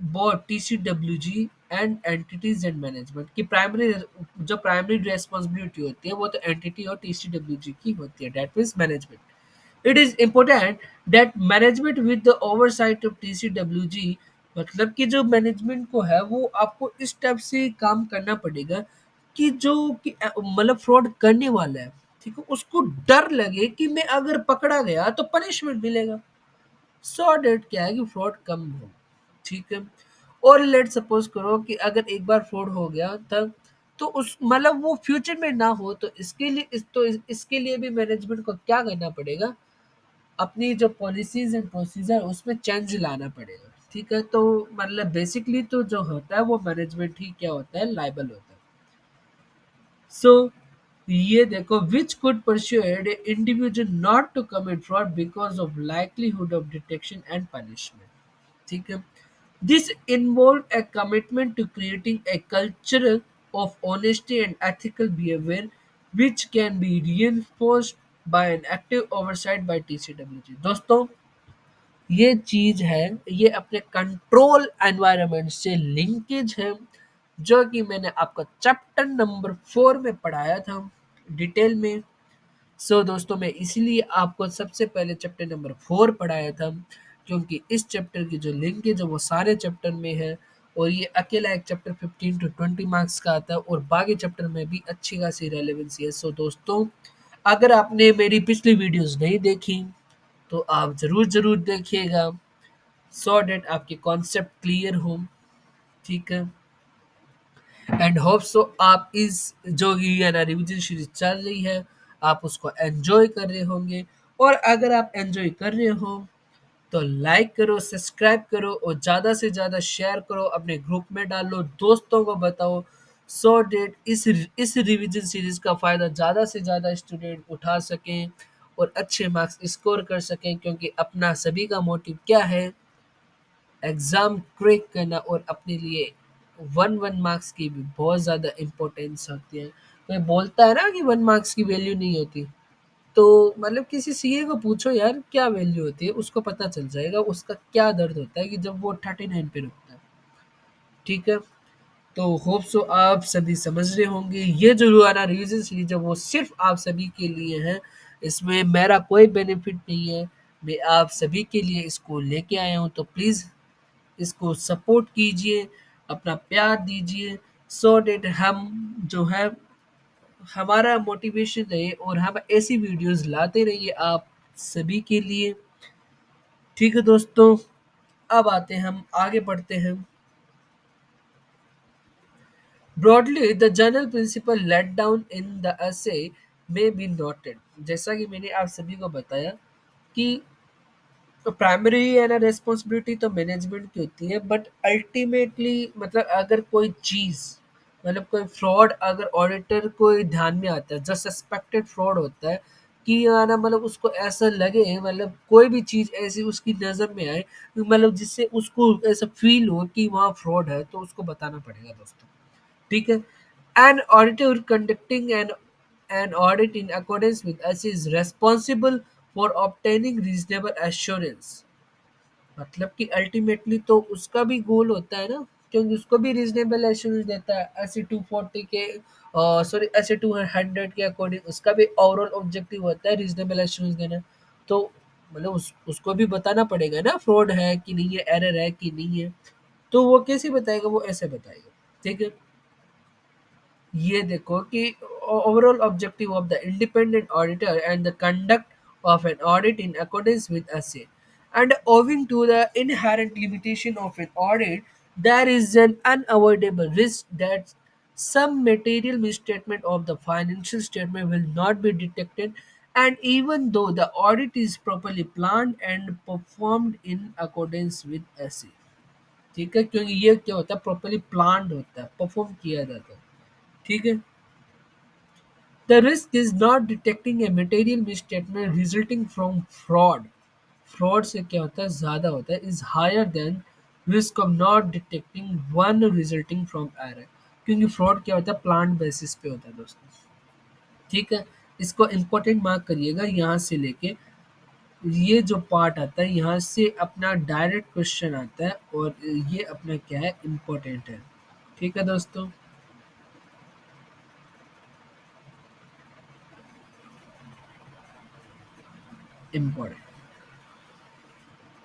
both TCWG and entities and management। की primary जो primary responsibility होती है वो तो entity और TCWG की होती है, that means management. It is important that management with the oversight of TCWG, मतलब कि जो मैनेजमेंट को है वो आपको इस टाइप से काम करना पड़ेगा कि जो कि मतलब फ्रॉड करने वाला है, ठीक है, उसको डर लगे कि मैं अगर पकड़ा गया तो पनिशमेंट मिलेगा। सो डेट क्या है कि फ्रॉड कम हो। ठीक है, और लेट सपोज करो कि अगर एक बार फ्रॉड हो गया तब, तो उस मतलब वो फ्यूचर में ना हो, तो इसके लिए इसके लिए भी मैनेजमेंट को क्या करना पड़ेगा, अपनी जो पॉलिसीज एंड प्रोसीजर उसमें चेंज लाना पड़ेगा। ठीक है, तो मतलब बेसिकली तो जो होता है वो मैनेजमेंट ही क्या होता है, लाइबल होता है। सो ये देखो, which could persuade individual not to commit fraud because of likelihood of detection and punishment. ठीक है, this involve a commitment to creating a culture of honesty and ethical behaviour which can be reinforced by an active oversight by TCWG। दोस्तों ये चीज है, ये अपने control environment से linkage है, जो कि मैंने आपको चैप्टर नंबर 4 में पढ़ाया था डिटेल में। सो दोस्तों मैं इसीलिए आपको सबसे पहले चैप्टर नंबर 4 पढ़ाया था, क्योंकि इस चैप्टर की जो लिंकेज है वो सारे चैप्टर में है। और ये अकेला एक चैप्टर 15 to 20 मार्क्स का आता है और बाकी चैप्टर में भी अच्छी खासी रेलेवेंसी है। सो दोस्तों, अगर आपने मेरी पिछली वीडियोस नहीं देखी तो आप ज़रूर ज़रूर देखिएगा, सो डेट आपके कॉन्सेप्ट क्लियर हो। ठीक है, एंड होप सो आप इस जो ये है ना रिविजन सीरीज चल रही है आप उसको एंजॉय कर रहे होंगे। और अगर आप एंजॉय कर रहे हो तो लाइक करो, सब्सक्राइब करो और ज़्यादा से ज़्यादा शेयर करो, अपने ग्रुप में डालो, दोस्तों को बताओ, सो डेट इस रिवीजन सीरीज़ का फ़ायदा ज़्यादा से ज़्यादा स्टूडेंट उठा सकें और अच्छे मार्क्स स्कोर कर सकें। क्योंकि अपना सभी का मोटिव क्या है, एग्ज़ाम क्रैक करना और अपने लिए वन वन मार्क्स की भी बहुत ज़्यादा इम्पोर्टेंस होती है। कोई बोलता है ना कि 1 मार्क्स की वैल्यू नहीं होती, तो मतलब किसी सीए को पूछो यार क्या वैल्यू होती है, उसको पता चल जाएगा उसका क्या दर्द होता है कि जब वो 39 पे रुकता है। ठीक है, तो होप सो आप सभी समझ रहे होंगे ये जो रुआना रिवीजन सीरीज है वो सिर्फ आप सभी के लिए है, इसमें मेरा कोई बेनिफिट नहीं है, मैं आप सभी के लिए इसको लेके आया हूँ। तो प्लीज़ इसको सपोर्ट कीजिए, अपना प्यार दीजिए, सो डेट हम जो है हमारा मोटिवेशन रहे और हम ऐसी वीडियोस लाते रहिए आप सभी के लिए। ठीक है दोस्तों, अब आते हैं हम आगे बढ़ते हैं। Broadly the general principle laid down in the essay may be noted। जैसा कि मैंने आप सभी को बताया कि तो प्राइमरी है ना रिस्पॉन्सिबिलिटी तो मैनेजमेंट की होती है, बट अल्टीमेटली मतलब अगर कोई चीज़ मतलब कोई फ्रॉड अगर ऑडिटर को ध्यान में आता है, जो सस्पेक्टेड फ्रॉड होता है कि है ना मतलब उसको ऐसा लगे मतलब कोई भी चीज़ ऐसी उसकी नज़र में आए मतलब जिससे उसको ऐसा फील हो कि वहाँ फ्रॉड है, तो उसको बताना पड़ेगा दोस्तों। ठीक है, an auditor conducting an audit in accordance with us is responsible for obtaining reasonable assurance. मतलब कि अल्टीमेटली तो उसका भी गोल होता है ना, क्योंकि उसको भी रीजनेबल एश्योरेंस देता है ऐसे 240 के सॉरी ऐसे 200 के अकॉर्डिंग उसका भी ओवरऑल ऑब्जेक्टिव होता है रीजनेबल एश्योरेंस देना। तो मतलब उसको भी बताना पड़ेगा ना फ्रॉड है कि नहीं है, एरर है कि नहीं है। तो वो कैसे बताएगा, वो ऐसे बताएगा। ठीक है, ये देखो कि overall objective of the independent auditor and the conduct of an audit in accordance with assay, and owing to the inherent limitation of an audit there is an unavoidable risk that some material misstatement of the financial statement will not be detected, and even though the audit is properly planned and performed in accordance with assay। ठीक है, क्योंकि ये क्या होता है, properly planned होता है, perform किया जाता है। ठीक है, the risk is not detecting a material misstatement resulting from fraud। Fraud से क्या होता है, ज़्यादा होता है, is higher than risk of not detecting one resulting from error. क्योंकि फ्रॉड क्या होता है, प्लान बेसिस पे होता है दोस्तों। ठीक है, इसको इम्पोर्टेंट मार्क करिएगा, यहाँ से लेके ये जो पार्ट आता है यहाँ से अपना डायरेक्ट क्वेश्चन आता है और ये अपना क्या है, इम्पोर्टेंट है। ठीक है दोस्तों, इम्पोर्टेंट।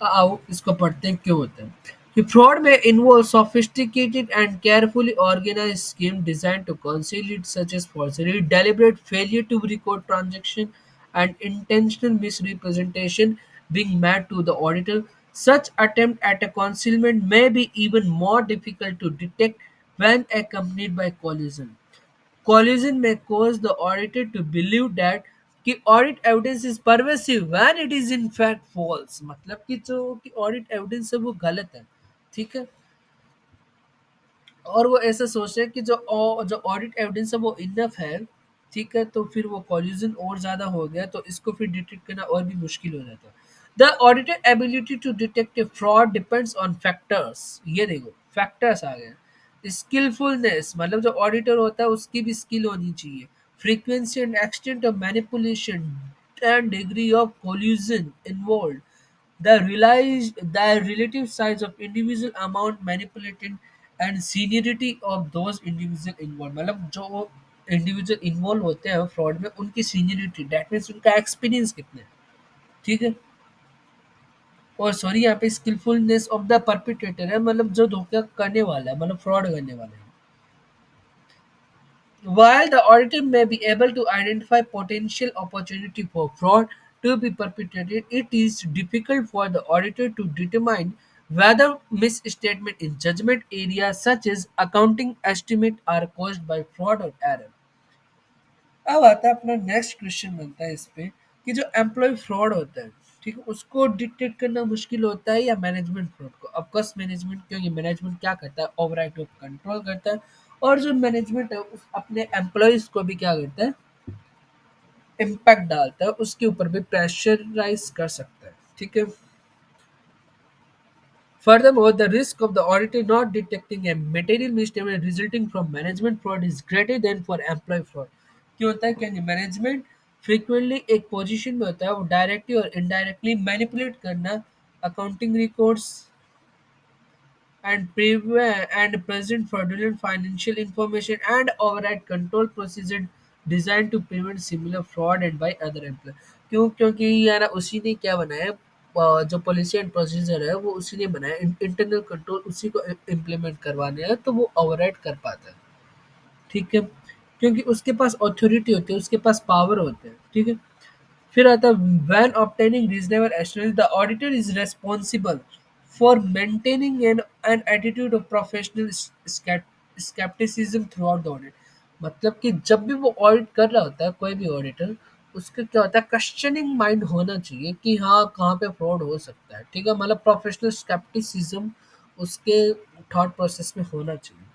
आओ इसको पढ़ते हैं क्यों होता है। कि fraud may involve sophisticated and carefully organized scheme designed to conceal it, such as forgery, deliberate failure to record transaction, and intentional misrepresentation being made to the auditor. Such attempt at a concealment may be even more difficult to detect when accompanied by collision। Collision may cause the auditor to believe that कि audit evidence is pervasive when it is in fact false. मतलब कि जो कि audit evidence है वो गलत है। ठीक है, और वो ऐसा सोच रहे हैं कि जो ऑडिट एविडेंस है वो इनफ है। ठीक है, तो फिर वो कॉल्यूजन और ज़्यादा हो गया तो इसको फिर डिटेक्ट करना और भी मुश्किल हो जाता है। The auditor ability to detect a fraud depends on factors. ये देखो फैक्टर्स आ गए। स्किलफुलनेस मतलब जो ऑडिटर होता है उसकी भी स्किल होनी चाहिए। Frequency and extent of manipulation and degree of collusion involved, the relative size of individual amount manipulated, and seniority of those individual involved। मतलब जो इंडिविजुअल इन्वॉल्व होते हैं फ्रॉड में उनकी सीनियरिटी, दैट मीन्स उनका एक्सपीरियंस कितना है। ठीक है, और सॉरी यहाँ पे स्किलफुलनेस ऑफ द परपिट्रेटर है, मतलब जो धोखा करने वाला है, मतलब फ्रॉड करने वाला है। While the auditor may be able to identify potential opportunity for fraud to be perpetrated, it is difficult for the auditor to determine whether misstatement in judgment areas such as accounting estimate are caused by fraud or error. अब आता है अपना next question बनता है इस पे कि जो एम्प्लॉय फ्रॉड होता है, ठीक है, उसको डिटेक्ट करना मुश्किल होता है या मैनेजमेंट फ्रॉड को। ऑफकोर्स मैनेजमेंट, क्योंकि मैनेजमेंट क्या करता है, ओवरराइड को कंट्रोल करता है, और जो मैनेजमेंट है उस अपने एम्प्लॉयज को भी क्या करता है, इम्पैक्ट डालता है, उसके ऊपर भी प्रेशराइज कर सकता है, ठीक है। Furthermore, the risk of the auditor not detecting a material misstatement resulting from management fraud is greater than for employee fraud. क्यों होता है, क्योंकि मैनेजमेंट फ्रीक्वेंटली एक पोजीशन में होता है, वो डायरेक्टली और इनडायरेक्टली मैनिपुलेट करना accounting records and present fraudulent financial information and override control procedure designed to prevent similar fraud and by other employer। क्यों, क्योंकि यार उसी ने क्या बनाया है, जो पॉलिसी एंड प्रोसीजर है वो उसी ने बनाया, इंटरनल कंट्रोल उसी को इम्प्लीमेंट करवाने हैं, तो वो ओवरराइड कर पाता है, ठीक है, क्योंकि उसके पास अथॉरिटी होती है, उसके पास पावर होते हैं, ठीक है। फिर आता है when obtaining reasonable assurance the auditor is responsible for maintaining an attitude of professional skepticism throughout the audit। मतलब कि जब भी वो ऑडिट कर रहा होता है कोई भी ऑडिटर, उसका क्या होता है, क्वेश्चनिंग माइंड होना चाहिए कि हाँ कहाँ पे फ्रॉड हो सकता है, ठीक है, मतलब प्रोफेशनल स्केप्टिसिज्म उसके थॉट प्रोसेस में होना चाहिए।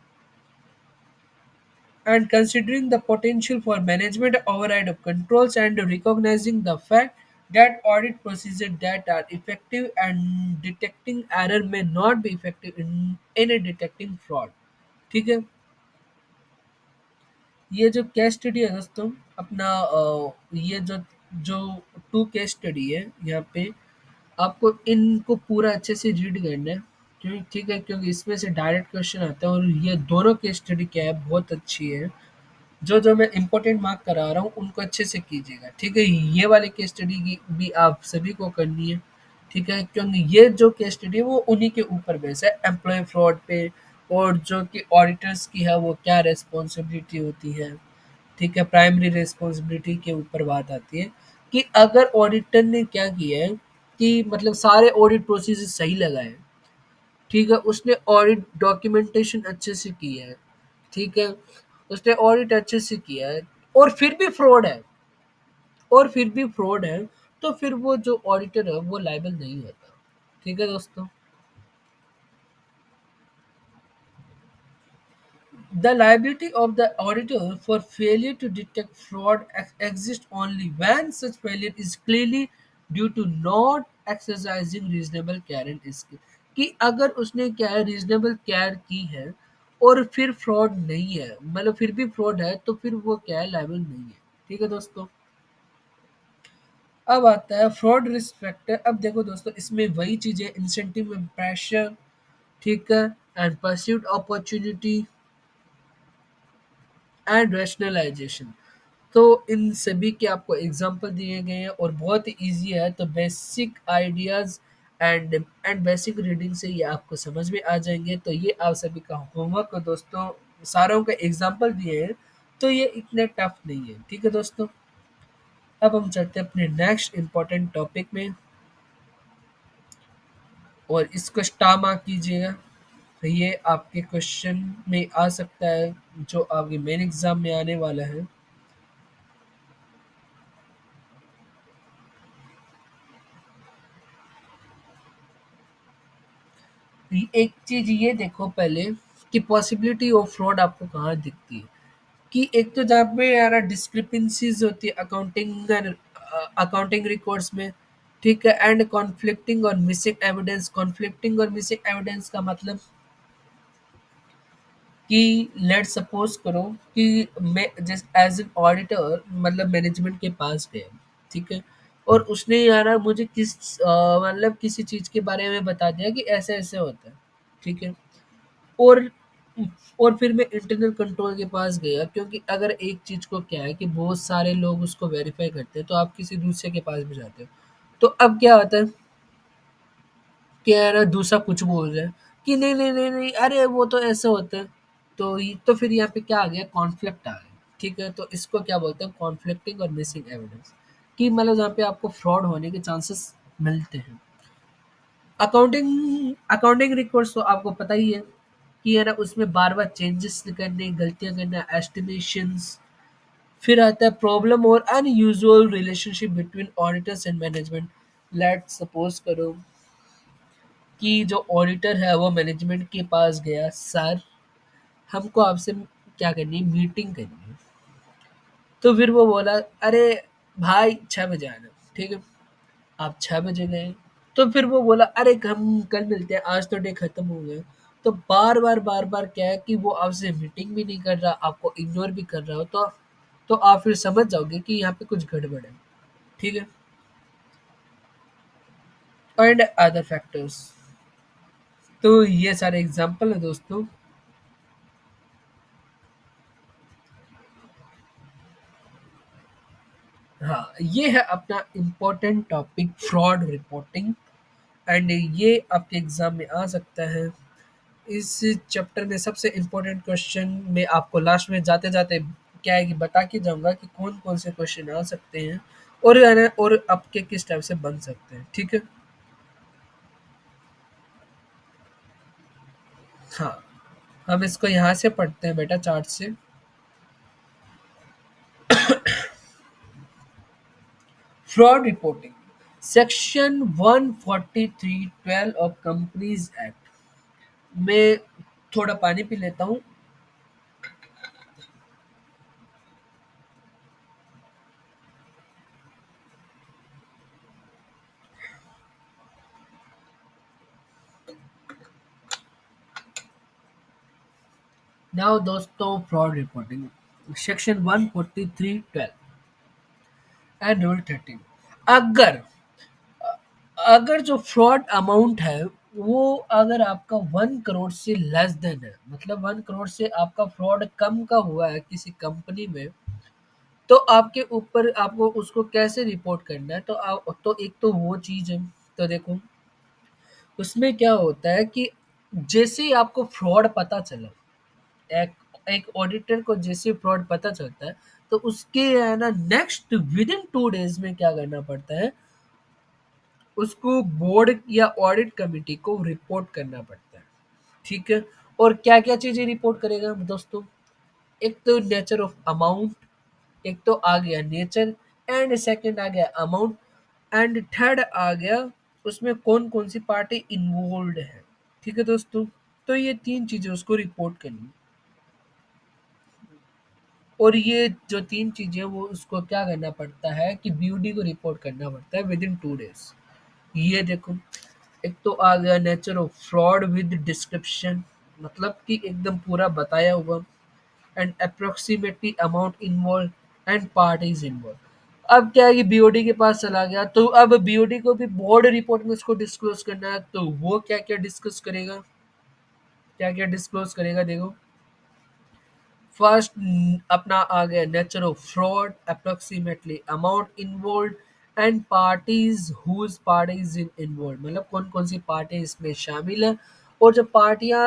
And considering the potential for management override of controls and recognizing the fact that audit procedures that are effective and detecting error may not be effective in a detecting fraud, ठीक है। ये जो case study है दोस्तों अपना, ये जो जो टू केस स्टडी है यहाँ पे, आपको इनको पूरा अच्छे से रीड करना है, क्योंकि ठीक है, क्योंकि इसमें से डायरेक्ट क्वेश्चन आता है, और ये दोनों केस स्टडी क्या है, बहुत अच्छी है। जो मैं इम्पोर्टेंट मार्क करा रहा हूँ उनको अच्छे से कीजिएगा, ठीक है। ये वाली केस स्टडी की भी आप सभी को करनी है, ठीक है, क्योंकि ये जो केस स्टडी है वो उन्हीं के ऊपर बेस है, एम्प्लॉय फ्रॉड पे, और जो कि ऑडिटर्स की है वो क्या रिस्पॉन्सिबिलिटी होती है, ठीक है, प्राइमरी रिस्पॉन्सिबिलिटी के ऊपर बात आती है कि अगर ऑडिटर ने क्या किया है कि मतलब सारे ऑडिट प्रोसीजर सही लगाए, ठीक है, उसने ऑडिट डॉक्यूमेंटेशन अच्छे से की है, ठीक है, उसने ऑडिट अच्छे से किया है, और फिर भी फ्रॉड है, और फिर भी फ्रॉड है, तो फिर वो जो ऑडिटर है वो लायबल नहीं होता, ठीक है दोस्तों। The liability of the auditor for failure to detect fraud exists only when such failure is clearly due to not exercising reasonable care and skill। कि अगर उसने क्या है, रीजनेबल केयर की है और फिर फ्रॉड नहीं है, मतलब फिर भी फ्रॉड है, तो फिर वो क्या है, लायबल नहीं है, ठीक है दोस्तों। अब आता है फ्रॉड रिस्क फैक्टर। अब देखो दोस्तों इसमें वही चीजें, इंसेंटिव में प्रेशर, ठीक है, and pursuit opportunity and rationalisation. तो इन सभी के आपको एग्जांपल दिए गए हैं और बहुत ही ईजी है, तो basic ideas and basic reading से ये आपको समझ में आ जाएंगे। तो ये आप सभी का होमवर्क है दोस्तों, सारों के एग्जांपल दिए हैं, तो ये इतने टफ नहीं है, ठीक है दोस्तों। अब हम चलते हैं अपने नेक्स्ट इम्पॉर्टेंट टॉपिक में, और इसको स्टार मार्क कीजिएगा। तो ये आपके क्वेश्चन में आ सकता है जो आपके मेन एग्जाम में आने वाला है। एक चीज ये देखो पहले कि पॉसिबिलिटी ऑफ फ्रॉड आपको कहाँ दिखती है, कि एक तो जहाँ पे यार डिस्क्रिपेंसीज होती है अकाउंटिंग रिकॉर्ड्स में, ठीक है, एंड कॉन्फ्लिक्टिंग और मिसिंग एविडेंस। कॉन्फ्लिक्टिंग और मिसिंग एविडेंस का मतलब कि लेट सपोज करो कि मैं जस्ट एज एन ऑडिटर मतलब मैनेजमेंट के पास गया, ठीक है, और उसने यार मुझे मतलब किसी चीज़ के बारे में बता दिया कि ऐसे ऐसे होता है, ठीक है, और और फिर मैं इंटरनल कंट्रोल के पास गया, क्योंकि अगर एक चीज़ को क्या है कि बहुत सारे लोग उसको वेरीफाई करते हैं, तो आप किसी दूसरे के पास भी जाते हो, तो अब क्या होता है, क्या है ना, दूसरा कुछ बोल रहा है कि नहीं नहीं नहीं नहीं, अरे वो तो ऐसे होता है। तो तो फिर यहाँ पे क्या आ गया, कॉन्फ्लिक्ट आ गया। ठीक है, तो इसको क्या बोलते हैं, कॉन्फ्लिक्टिंग और मिसिंग एविडेंस। कि मतलब जहाँ पे आपको फ्रॉड होने के चांसेस मिलते हैं। अकाउंटिंग अकाउंटिंग रिकॉर्ड्स तो आपको पता ही है कि है ना, उसमें बार बार चेंजेस करने, गलतियां करना, एस्टिमेशंस। फिर आता है प्रॉब्लम और unusual relationship between auditors and management. Let suppose करो कि जो ऑडिटर है वो मैनेजमेंट के पास गया, सर हमको आपसे क्या करनी है, मीटिंग करनी है। तो फिर वो बोला, अरे भाई 6 बजे आना। ठीक है, आप 6 बजे गए। तो फिर वो बोला, अरे हम कल मिलते हैं, आज तो डे खत्म हो गया। तो बार बार क्या है कि वो आपसे मीटिंग भी नहीं कर रहा, आपको इग्नोर भी कर रहा हो, तो आप फिर समझ जाओगे कि यहाँ पे कुछ गड़बड़ है। ठीक है, एंड अदर फैक्टर्स। तो ये सारे एग्जाम्पल है दोस्तों। हाँ, ये है अपना important topic, fraud reporting. And ये आपके एग्जाम में आ सकता है। इस चैप्टर में सबसे इम्पोर्टेंट क्वेश्चन में आपको लास्ट में जाते जाते क्या है कि बता के जाऊंगा कि कौन कौन से क्वेश्चन आ सकते हैं, और है ना, और आपके किस टाइप से बन सकते हैं। ठीक है। हाँ, हम इसको यहाँ से पढ़ते हैं बेटा, चार्ट से। Fraud reporting, section 143(12) of companies act. मैं थोड़ा पानी पी लेता हूँ। नाउ दोस्तों, fraud reporting, section 143(12) and rule 13। अगर अगर जो फ्रॉड अमाउंट है वो अगर आपका 1 करोड़ से लेस देन है, मतलब 1 करोड़ से आपका फ्रॉड कम का हुआ है किसी कंपनी में, तो आपके ऊपर आपको उसको कैसे रिपोर्ट करना है। तो आप तो एक तो वो चीज़ है। तो देखो, उसमें क्या होता है कि जैसे ही आपको फ्रॉड पता चला, एक एक ऑडिटर को जैसे फ्रॉड पता चलता है, तो उसके है ना, नेक्स्ट विद इन 2 डेज में क्या करना पड़ता है, उसको बोर्ड या ऑडिट कमिटी को रिपोर्ट करना पड़ता है। ठीक है। और क्या क्या चीजें रिपोर्ट करेगा दोस्तों, एक तो नेचर ऑफ अमाउंट, एक तो आ गया नेचर, एंड सेकंड आ गया अमाउंट, एंड थर्ड आ गया उसमें कौन कौन सी पार्टी इन्वॉल्व है। ठीक है दोस्तों, तो ये 3 चीजें उसको रिपोर्ट करनी। और ये जो 3 चीजें वो उसको क्या करना पड़ता है कि बीओडी को रिपोर्ट करना पड़ता है विद इन 2 डेज। ये देखो, एक तो आ गया nature of fraud with description, मतलब कि एकदम पूरा बताया हुआ, and approximately amount involve, and parties involve. अब क्या है कि बीओडी के पास चला गया, तो अब बीओडी को भी बोर्ड रिपोर्ट में उसको डिस्क्लोज करना है, तो वो क्या क्या डिस्कस करेगा, क्या क्या डिस्क्लोज करेगा देखो। फर्स्ट अपना आ गया nature of fraud, approximately amount involve, and parties whose parties in involve, मतलब कौन कौन सी पार्टी इसमें शामिल है। और जो पार्टियां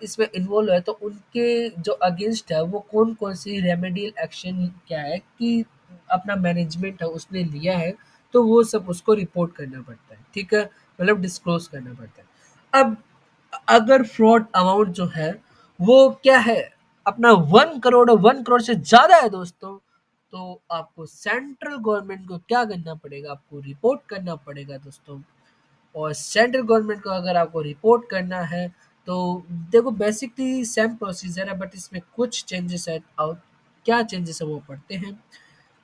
इसमें इन्वॉल्व है, तो उनके जो अगेंस्ट है वो कौन कौन सी रेमेडियल एक्शन क्या है कि अपना मैनेजमेंट है उसने लिया है, तो वो सब उसको रिपोर्ट करना पड़ता है। ठीक है, मतलब डिस्क्लोज करना पड़ता है। अब अगर फ्रॉड अमाउंट जो है वो क्या है, अपना 1 करोड़, 1 करोड़ से ज्यादा है दोस्तों, तो आपको सेंट्रल गवर्नमेंट को क्या करना पड़ेगा, आपको रिपोर्ट करना पड़ेगा दोस्तों। और सेंट्रल गवर्नमेंट को अगर आपको रिपोर्ट करना है, तो देखो बेसिकली सेम प्रोसीजर है, बट इसमें कुछ चेंजेस है। और क्या चेंजेस है वो पढ़ते हैं।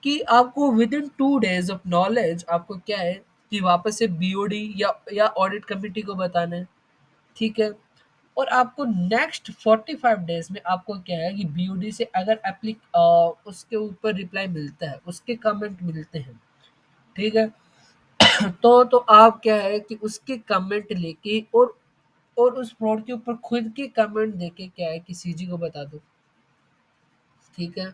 कि आपको with in 2 days of knowledge आपको क्या है कि वापस से बीओडी या ऑडिट कमिटी को बताना है। ठीक है। और आपको नेक्स्ट 45 डेज में आपको क्या है कि बीओडी से अगर उसके ऊपर रिप्लाई मिलता है, उसके कमेंट मिलते हैं। ठीक है। तो आप क्या है कि उसके कमेंट लेके और उस फ्रॉड के ऊपर खुद के कमेंट देके क्या है कि सीजी को बता दो। ठीक है।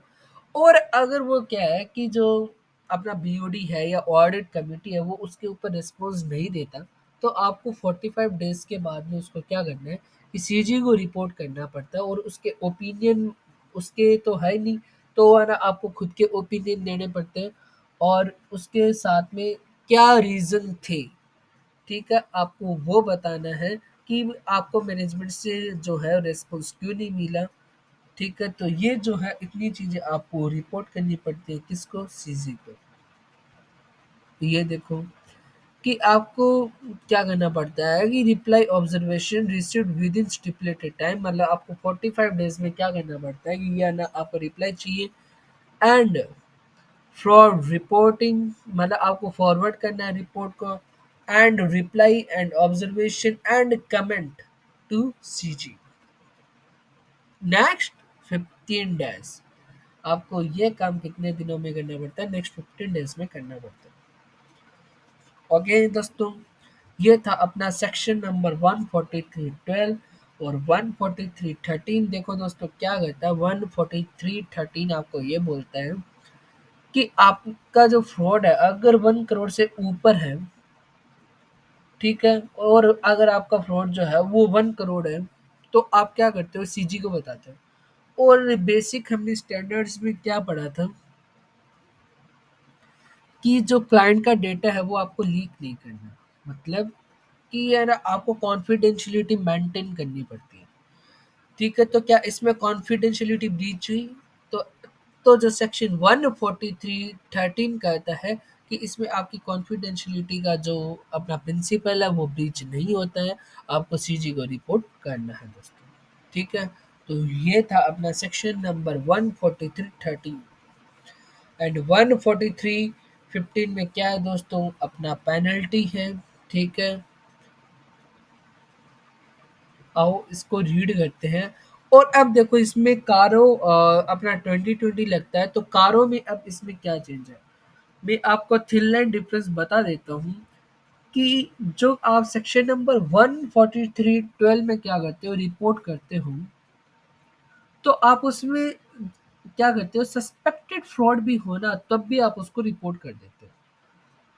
और अगर वो क्या है कि जो अपना बीओडी है या ऑडिट कमेटी है वो उसके ऊपर रिस्पॉन्स नहीं देता, तो आपको 45 डेज़ के बाद में उसको क्या करना है कि सीजी को रिपोर्ट करना पड़ता है, और उसके ओपिनियन उसके तो है नहीं, तो है ना आपको खुद के ओपिनियन देने पड़ते हैं, और उसके साथ में क्या रीज़न थे, ठीक है? आपको वो बताना है कि आपको मैनेजमेंट से जो है रिस्पॉन्स क्यों नहीं मिला, ठीक है? तो ये जो है इतनी चीज़ें आपको रिपोर्ट करनी पड़ती है किसको? सीजी को। तो ये देखो कि आपको क्या करना पड़ता है कि reply observation received with in stipulated time, मतलब आपको 45 डेज़ में क्या करना पड़ता है कि ये ना आपको रिप्लाई चाहिए, एंड फ्रॉड रिपोर्टिंग, मतलब आपको फॉरवर्ड करना है रिपोर्ट को, and reply and observation and comment to CG. Next 15 days, आपको ये काम कितने दिनों में करना पड़ता है? नेक्स्ट 15 डेज में करना पड़ता है। ओके दोस्तों, ये था अपना सेक्शन नंबर 143.12 और 143.13। देखो दोस्तों क्या कहता है 143.13, आपको ये बोलता है कि आपका जो फ्रॉड है अगर 1 करोड़ से ऊपर है, ठीक है, और अगर आपका फ्रॉड जो है वो 1 करोड़ है, तो आप क्या करते हो? सीजी को बताते हो। और बेसिक हमने स्टैंडर्ड्स में क्या पढ़ा था कि जो क्लाइंट का डेटा है वो आपको लीक नहीं करना, मतलब कि यार आपको कॉन्फिडेंशियलिटी मेंटेन करनी पड़ती है, ठीक है? तो क्या इसमें कॉन्फिडेंशियलिटी ब्रीच हुई? तो जो सेक्शन 143.13 कहता है कि इसमें आपकी कॉन्फिडेंशियलिटी का जो अपना प्रिंसिपल है वो ब्रीच नहीं होता है, आपको सीजी को रिपोर्ट करना है दोस्तों, ठीक है? तो ये था अपना सेक्शन नंबर 143.13। एंड 143.15 में क्या है दोस्तों? अपना पेनल्टी है, ठीक है? आओ इसको रीड करते हैं। और अब देखो इसमें कारो अपना 2020 लगता है, तो कारो में अब इसमें क्या चेंज है, मैं आपको थिन लाइन डिफरेंस बता देता हूँ कि जो आप सेक्शन नंबर 143.12 में क्या करते हो, रिपोर्ट करते हो, तो आप उसमें क्या करते हो, सस्पेक्टेड फ्रॉड भी हो ना तब भी आप उसको रिपोर्ट कर देते हो।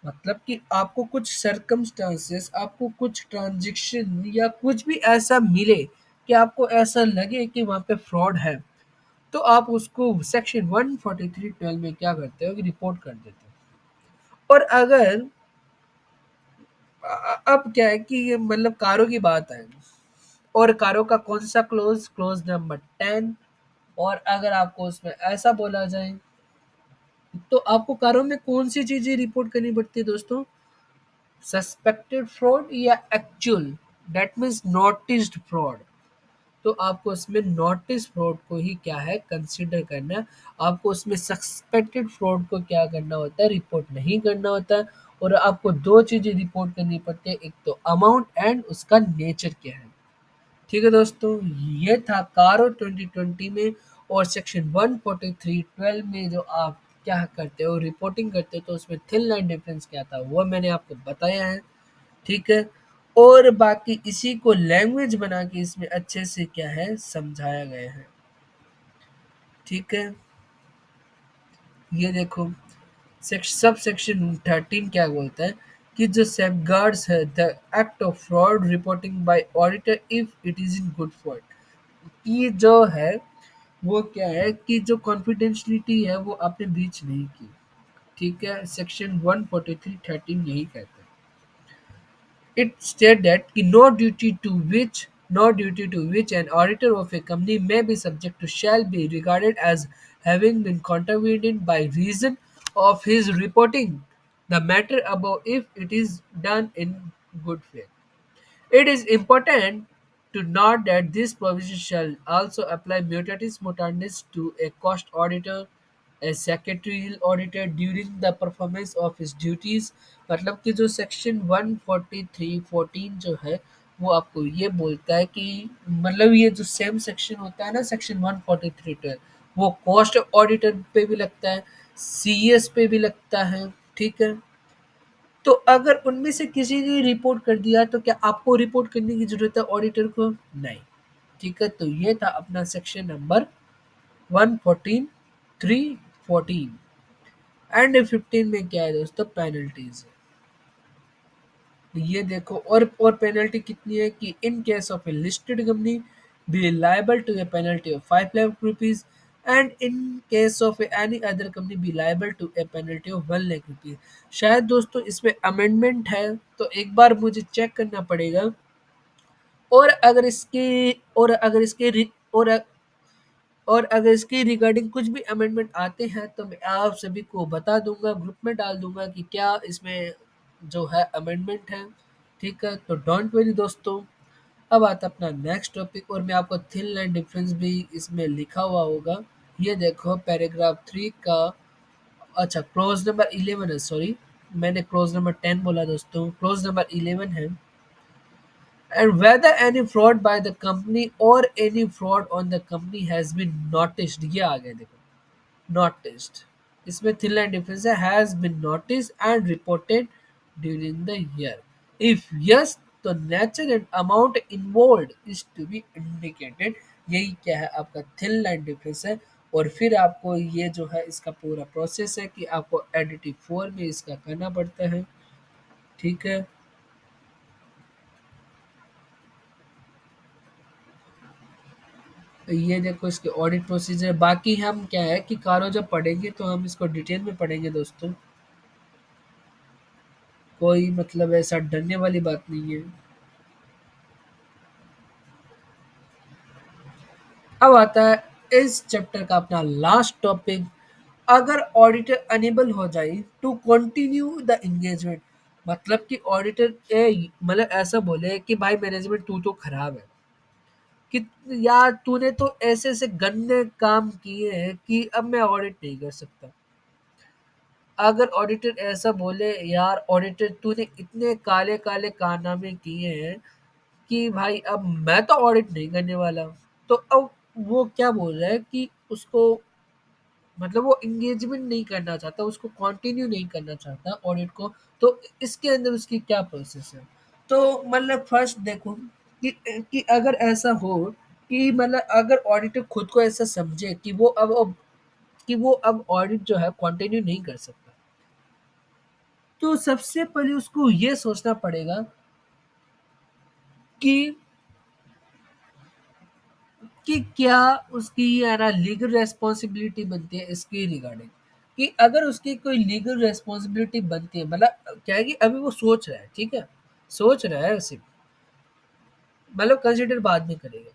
मतलब कि आपको कुछ सर्कमस्टांसेस, आपको कुछ ट्रांज़ैक्शन या कुछ भी ऐसा मिले कि आपको ऐसा लगे कि वहाँ पे फ्रॉड है, तो आप उसको सेक्शन 143.12 में क्या करते हो कि रिपोर्ट कर देते हो। और अगर अब क्या है कि ये मतलब कारों की बात है, और कारों का कौन सा क्लोज, क्लोज नंबर 10। और अगर आपको उसमें ऐसा बोला जाए तो आपको कारों में कौन सी चीज़ें रिपोर्ट करनी पड़ती है दोस्तों? सस्पेक्टेड फ्रॉड या actual, that means noticed fraud. तो आपको उसमें नोटिस फ्रॉड को ही क्या है कंसिडर करना है, आपको उसमें सस्पेक्टेड फ्रॉड को क्या करना होता है, रिपोर्ट नहीं करना होता है। और आपको दो चीज़ें रिपोर्ट करनी पड़ती है, एक तो अमाउंट एंड उसका नेचर क्या है, ठीक है दोस्तों? ये था कारो 2020 में। और सेक्शन 143.12 में जो आप क्या करते हो, रिपोर्टिंग करते हो, तो उसमें थिन लाइन डिफरेंस क्या था वो मैंने आपको बताया है, ठीक है? और बाकी इसी को लैंग्वेज बना के इसमें अच्छे से क्या है समझाया गया है, ठीक है? ये देखो सब सेक्शन 13 क्या बोलता है कि जो सेफगार्ड्स है the act of fraud reporting bye auditor if it is in good fault. ये जो है वो क्या है कि जो कॉन्फिडेंशियलिटी है वो आपने ब्रीच नहीं की, ठीक है? सेक्शन 143.13 यही कहता है। It stated that no duty to which an auditor of a company may be subject to shall be regarded as having been contravened by reason of his reporting the matter above if it is done in good faith. It is important to note that this provision shall also apply mutatis mutandis to a cost auditor, a secretarial auditor during the performance of his duties। मतलब कि जो section 143.14 जो है वो आपको ये बोलता है कि मतलब ये जो सेम सेक्शन होता है ना सेक्शन 143.12, वो कॉस्ट ऑडिटर पे भी लगता है, सीएस पे भी लगता है, ठीक है? तो अगर उनमें से किसी ने रिपोर्ट कर दिया तो क्या आपको रिपोर्ट करने की ज़रूरत है ऑडिटर को? नहीं, ठीक है? तो ये था अपना सेक्शन नंबर 114, 3, 14 एंड 15 में क्या है दोस्तों? पेनल्टीज़ है। ये देखो, और पेनल्टी कितनी है कि in case of a listed company be liable to a penalty of 5 lakh rupees, and in case of any other company be liable to a penalty of 1 lakh rupees. शायद दोस्तों इसमें अमेंडमेंट है, तो एक बार मुझे चेक करना पड़ेगा। और अगर इसके और अगर इसके रि- और अगर इसके रिगार्डिंग कुछ भी अमेंडमेंट आते हैं तो मैं आप सभी को बता दूंगा, ग्रुप में डाल दूंगा कि क्या इसमें जो है अमेंडमेंट है। ठीक है, तो डोंट वरी दोस्तों। अब आता है अपना नेक्स्ट टॉपिक, और मैं आपको थिन लाइन डिफरेंस भी इसमें लिखा हुआ होगा। ये देखो पैराग्राफ 3 का, अच्छा क्लोज नंबर 11 है, सॉरी मैंने क्लोज नंबर 10 बोला दोस्तों, क्लोज नंबर 11 है। And whether any fraud by the company or any fraud on the company has been noticed, ये आ गया देखो, noticed, इसमें थिन लाइन डिफरेंस है, has been noticed and reported during the year, if yes तो nature and amount involved is to be indicated। यही क्या है आपका थिन लाइन डिफरेंस है। और फिर आपको ये जो है इसका पूरा प्रोसेस है कि आपको एडिटिव फोर में इसका करना पड़ता है। ठीक है, ये देखो इसके ऑडिट प्रोसीजर, बाकी हम क्या है कि कारो जब पढ़ेंगे तो हम इसको डिटेल में पढ़ेंगे दोस्तों, कोई मतलब ऐसा डरने वाली बात नहीं है। अब आता है इस चैप्टर का अपना लास्ट टॉपिक, अगर ऑडिटर अनेबल हो जाए टू कंटिन्यू द एंगेजमेंट, मतलब कि ऑडिटर मतलब ऐसा बोले कि भाई मैनेजमेंट तू तो खराब है, कि यार तूने तो ऐसे ऐसे गंदे काम किए हैं कि अब मैं ऑडिट नहीं कर सकता। अगर ऑडिटर ऐसा बोले यार ऑडिटर तूने इतने काले काले कारनामे किए हैं कि भाई अब मैं तो ऑडिट नहीं करने वाला, तो अब वो क्या बोल रहा है कि उसको मतलब वो एंगेजमेंट नहीं करना चाहता, उसको कंटिन्यू नहीं करना चाहता ऑडिट को। तो इसके अंदर उसकी क्या प्रोसेस है। तो मतलब फर्स्ट देखो कि अगर ऐसा हो कि मतलब अगर ऑडिटर खुद को ऐसा समझे कि वो अब ऑडिट जो है कंटिन्यू नहीं कर सकता, तो सबसे पहले उसको ये सोचना पड़ेगा कि क्या उसकी है ना लीगल रेस्पॉन्सिबिलिटी बनती है इसके रिगार्डिंग, कि अगर उसकी कोई लीगल रेस्पॉन्सिबिलिटी बनती है, मतलब क्या है कि अभी वो सोच रहा है, ठीक है, सोच रहा है सिर्फ, मतलब कंसिडर बाद में करेगा।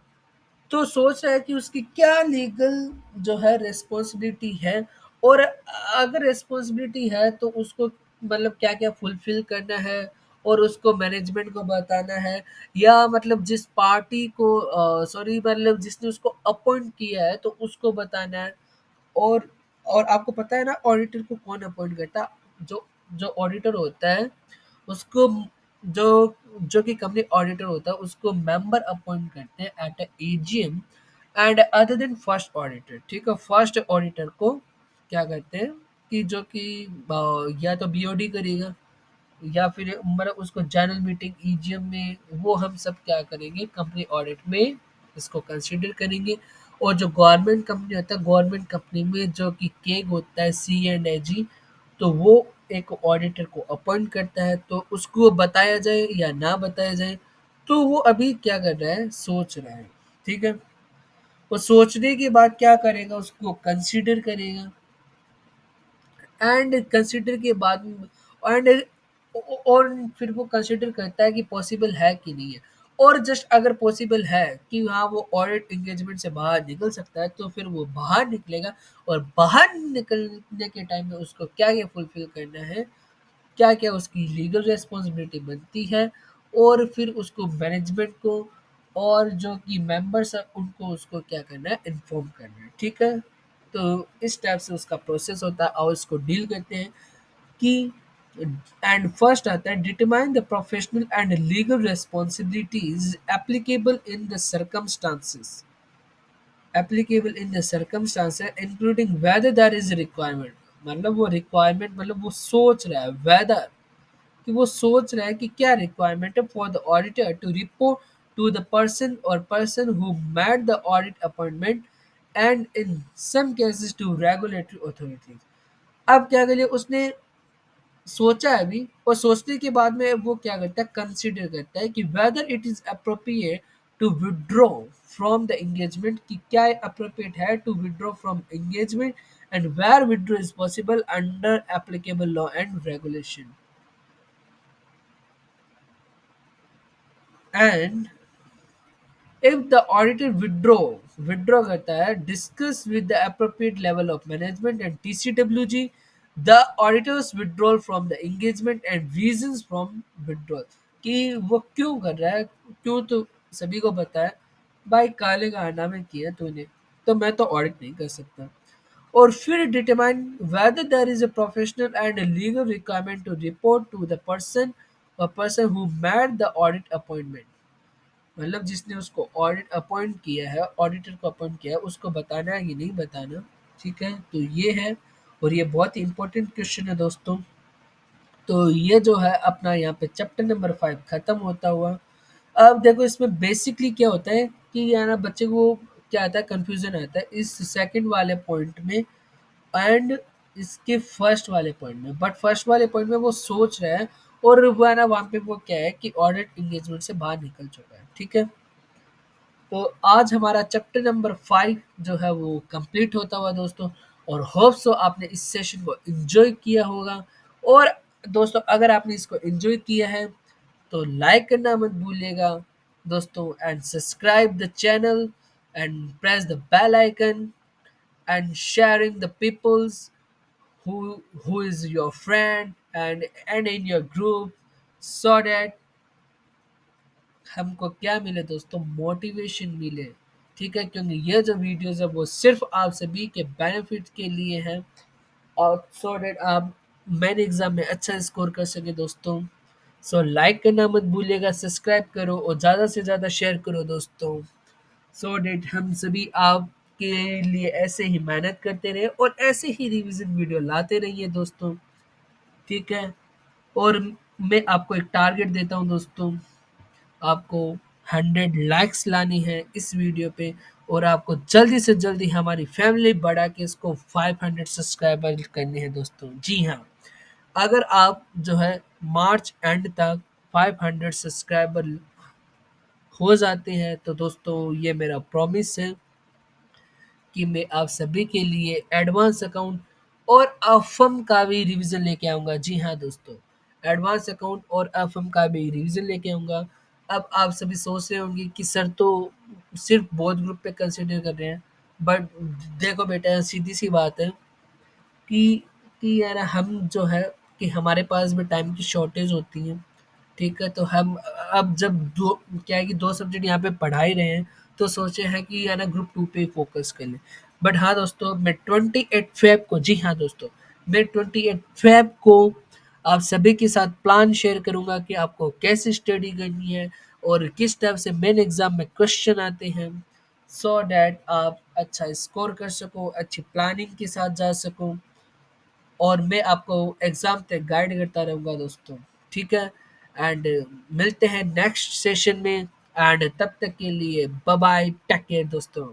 तो सोच रहा है कि उसकी क्या लीगल जो है रिस्पॉन्सिबिलिटी है, और अगर रिस्पॉन्सिबिलिटी है तो उसको मतलब क्या क्या फुलफिल करना है, और उसको मैनेजमेंट को बताना है, या मतलब जिस पार्टी को सॉरी मतलब जिसने उसको अपॉइंट किया है तो उसको बताना है। और आपको पता है ना ऑडिटर को कौन अपॉइंट करता है? जो ऑडिटर होता है उसको, जो जो कि कंपनी ऑडिटर होता है उसको मेंबर अपॉइंट करते हैं at AGM, and other than first auditor. ठीक है, फर्स्ट ऑडिटर को क्या करते हैं कि जो कि या तो बीओडी करेगा, या फिर मतलब उसको जनरल मीटिंग ईजीएम में वो हम सब क्या करेंगे कंपनी ऑडिट में इसको कंसीडर करेंगे। और जो गवर्नमेंट कंपनी होता है, गवर्नमेंट कंपनी में जो कि केग होता है सी एंड ए जी, तो वो एक ऑडिटर को अपॉइंट करता है, तो उसको बताया जाए या ना बताया जाए, तो वो अभी क्या कर रहा है, सोच रहा है। ठीक है, वो सोचने के बाद क्या करेगा, उसको कंसीडर करेगा, एंड कंसीडर के बाद एंड और फिर वो कंसीडर करता है कि पॉसिबल है कि नहीं है। और जस्ट अगर पॉसिबल है कि हाँ वो ऑडिट एंगेजमेंट से बाहर निकल सकता है, तो फिर वो बाहर निकलेगा। और बाहर निकलने के टाइम में उसको क्या क्या फुलफिल करना है, क्या क्या उसकी लीगल रिस्पॉन्सिबिलिटी बनती है, और फिर उसको मैनेजमेंट को और जो कि मेंबर्स हैं उनको उसको क्या करना है, इन्फॉर्म करना है। ठीक है, तो इस टाइप से उसका प्रोसेस होता है और इसको डील करते हैं कि एंड फर्स्ट आता है determine the professional and legal responsibilities applicable in the circumstances including whether that is requirement, मतलब वो रिक्वायरमेंट मतलब वो सोच रहा है वेदर, कि वो सोच रहा है कि क्या रिक्वायरमेंट है for the auditor to report to the person who made the audit appointment, and in some cases to regulatory authorities. अब क्या कर लिया उसने, सोचा है अभी, और सोचने के बाद में वो क्या करता है, कंसीडर करता है कि whether it is appropriate to withdraw from the engagement, कि क्या अप्रोप्रिएट है to withdraw from engagement, and where withdraw is possible under applicable law and regulation, and if the auditor withdraw करता है, discuss with the appropriate level of management and TCWG the auditor's withdrawal from the engagement and reasons from withdrawal, कि वो क्यों कर रहा है, क्यों, तो सभी को पता है भाई, काले कारनामे किए तूने, तो मैं तो ऑडिट नहीं कर सकता। और फिर determine whether there is a professional and a legal requirement to report to the person who made the audit appointment, मतलब जिसने उसको ऑडिट अपॉइंट किया है, ऑडिटर को अपॉइंट किया है, उसको बताना है कि नहीं बताना। ठीक है, तो ये है, और ये बहुत ही इंपॉर्टेंट क्वेश्चन है दोस्तों। तो ये जो है अपना यहाँ पे चैप्टर नंबर 5 खत्म होता हुआ। अब देखो इसमें बेसिकली क्या होता है कि यार ना बच्चे को क्या आता है, कंफ्यूजन आता है इस सेकंड वाले पॉइंट में एंड इसके फर्स्ट वाले पॉइंट में, बट फर्स्ट वाले पॉइंट में वो सोच रहा है, और वो है ना वहाँ पे वो क्या है कि ऑडिट इंगेजमेंट से बाहर निकल चुका है। ठीक है, तो आज हमारा चैप्टर नंबर 5 जो है वो कंप्लीट होता हुआ दोस्तों, और होप सो आपने इस सेशन को एंजॉय किया होगा। और दोस्तों अगर आपने इसको एंजॉय किया है तो लाइक करना मत भूलिएगा दोस्तों, and subscribe the channel and press the bell icon and sharing the peoples who who is your friend and in your group, so that हमको क्या मिले दोस्तों, मोटिवेशन मिले। ठीक है, क्योंकि ये जो वीडियोस है वो सिर्फ आप सभी के बेनिफिट के लिए हैं, और सो डेट आप मेन एग्जाम में अच्छा स्कोर कर सके दोस्तों। सो लाइक करना मत भूलिएगा, सब्सक्राइब करो और ज़्यादा से ज़्यादा शेयर करो दोस्तों, सो डेट हम सभी आपके लिए ऐसे ही मेहनत करते रहे और ऐसे ही रिवीजन वीडियो लाते रहिए दोस्तों। ठीक है, और मैं आपको एक टारगेट देता हूँ दोस्तों, आपको 100 लाइक्स लानी है इस वीडियो पे, और आपको जल्दी से जल्दी हमारी फैमिली बढ़ा के इसको 500 सब्सक्राइबर करने हैं दोस्तों। जी हाँ, अगर आप जो है मार्च एंड तक 500 सब्सक्राइबर हो जाते हैं तो दोस्तों ये मेरा प्रॉमिस है कि मैं आप सभी के लिए एडवांस अकाउंट और अफम का भी रिवीजन लेके आऊँगा। जी हाँ दोस्तों, एडवांस अकाउंट और अफम का भी रिवीजन लेके आऊँगा। अब आप सभी सोच रहे होंगे कि सर तो सिर्फ बोथ ग्रुप पे कंसिडर कर रहे हैं, बट देखो बेटा सीधी सी बात है कि यार हम जो है कि हमारे पास भी टाइम की शॉर्टेज होती है। ठीक है, तो हम अब जब दो क्या है कि 2 सब्जेक्ट यहाँ पे पढ़ा ही रहे हैं, तो सोचे हैं कि है ना ग्रुप 2 पे फ़ोकस कर लें। बट हाँ दोस्तों, मैं 28 फ़ेब को, जी हाँ दोस्तों, मैं 28 फ़ेब को आप सभी के साथ प्लान शेयर करूँगा कि आपको कैसे स्टडी करनी है और किस टाइप से मेन एग्ज़ाम में क्वेश्चन आते हैं, सो दैट आप अच्छा स्कोर कर सको, अच्छी प्लानिंग के साथ जा सको, और मैं आपको एग्ज़ाम तक गाइड करता रहूँगा दोस्तों। ठीक है, एंड मिलते हैं नेक्स्ट सेशन में, एंड तब तक के लिए बाय बाय, टेक केयर दोस्तों।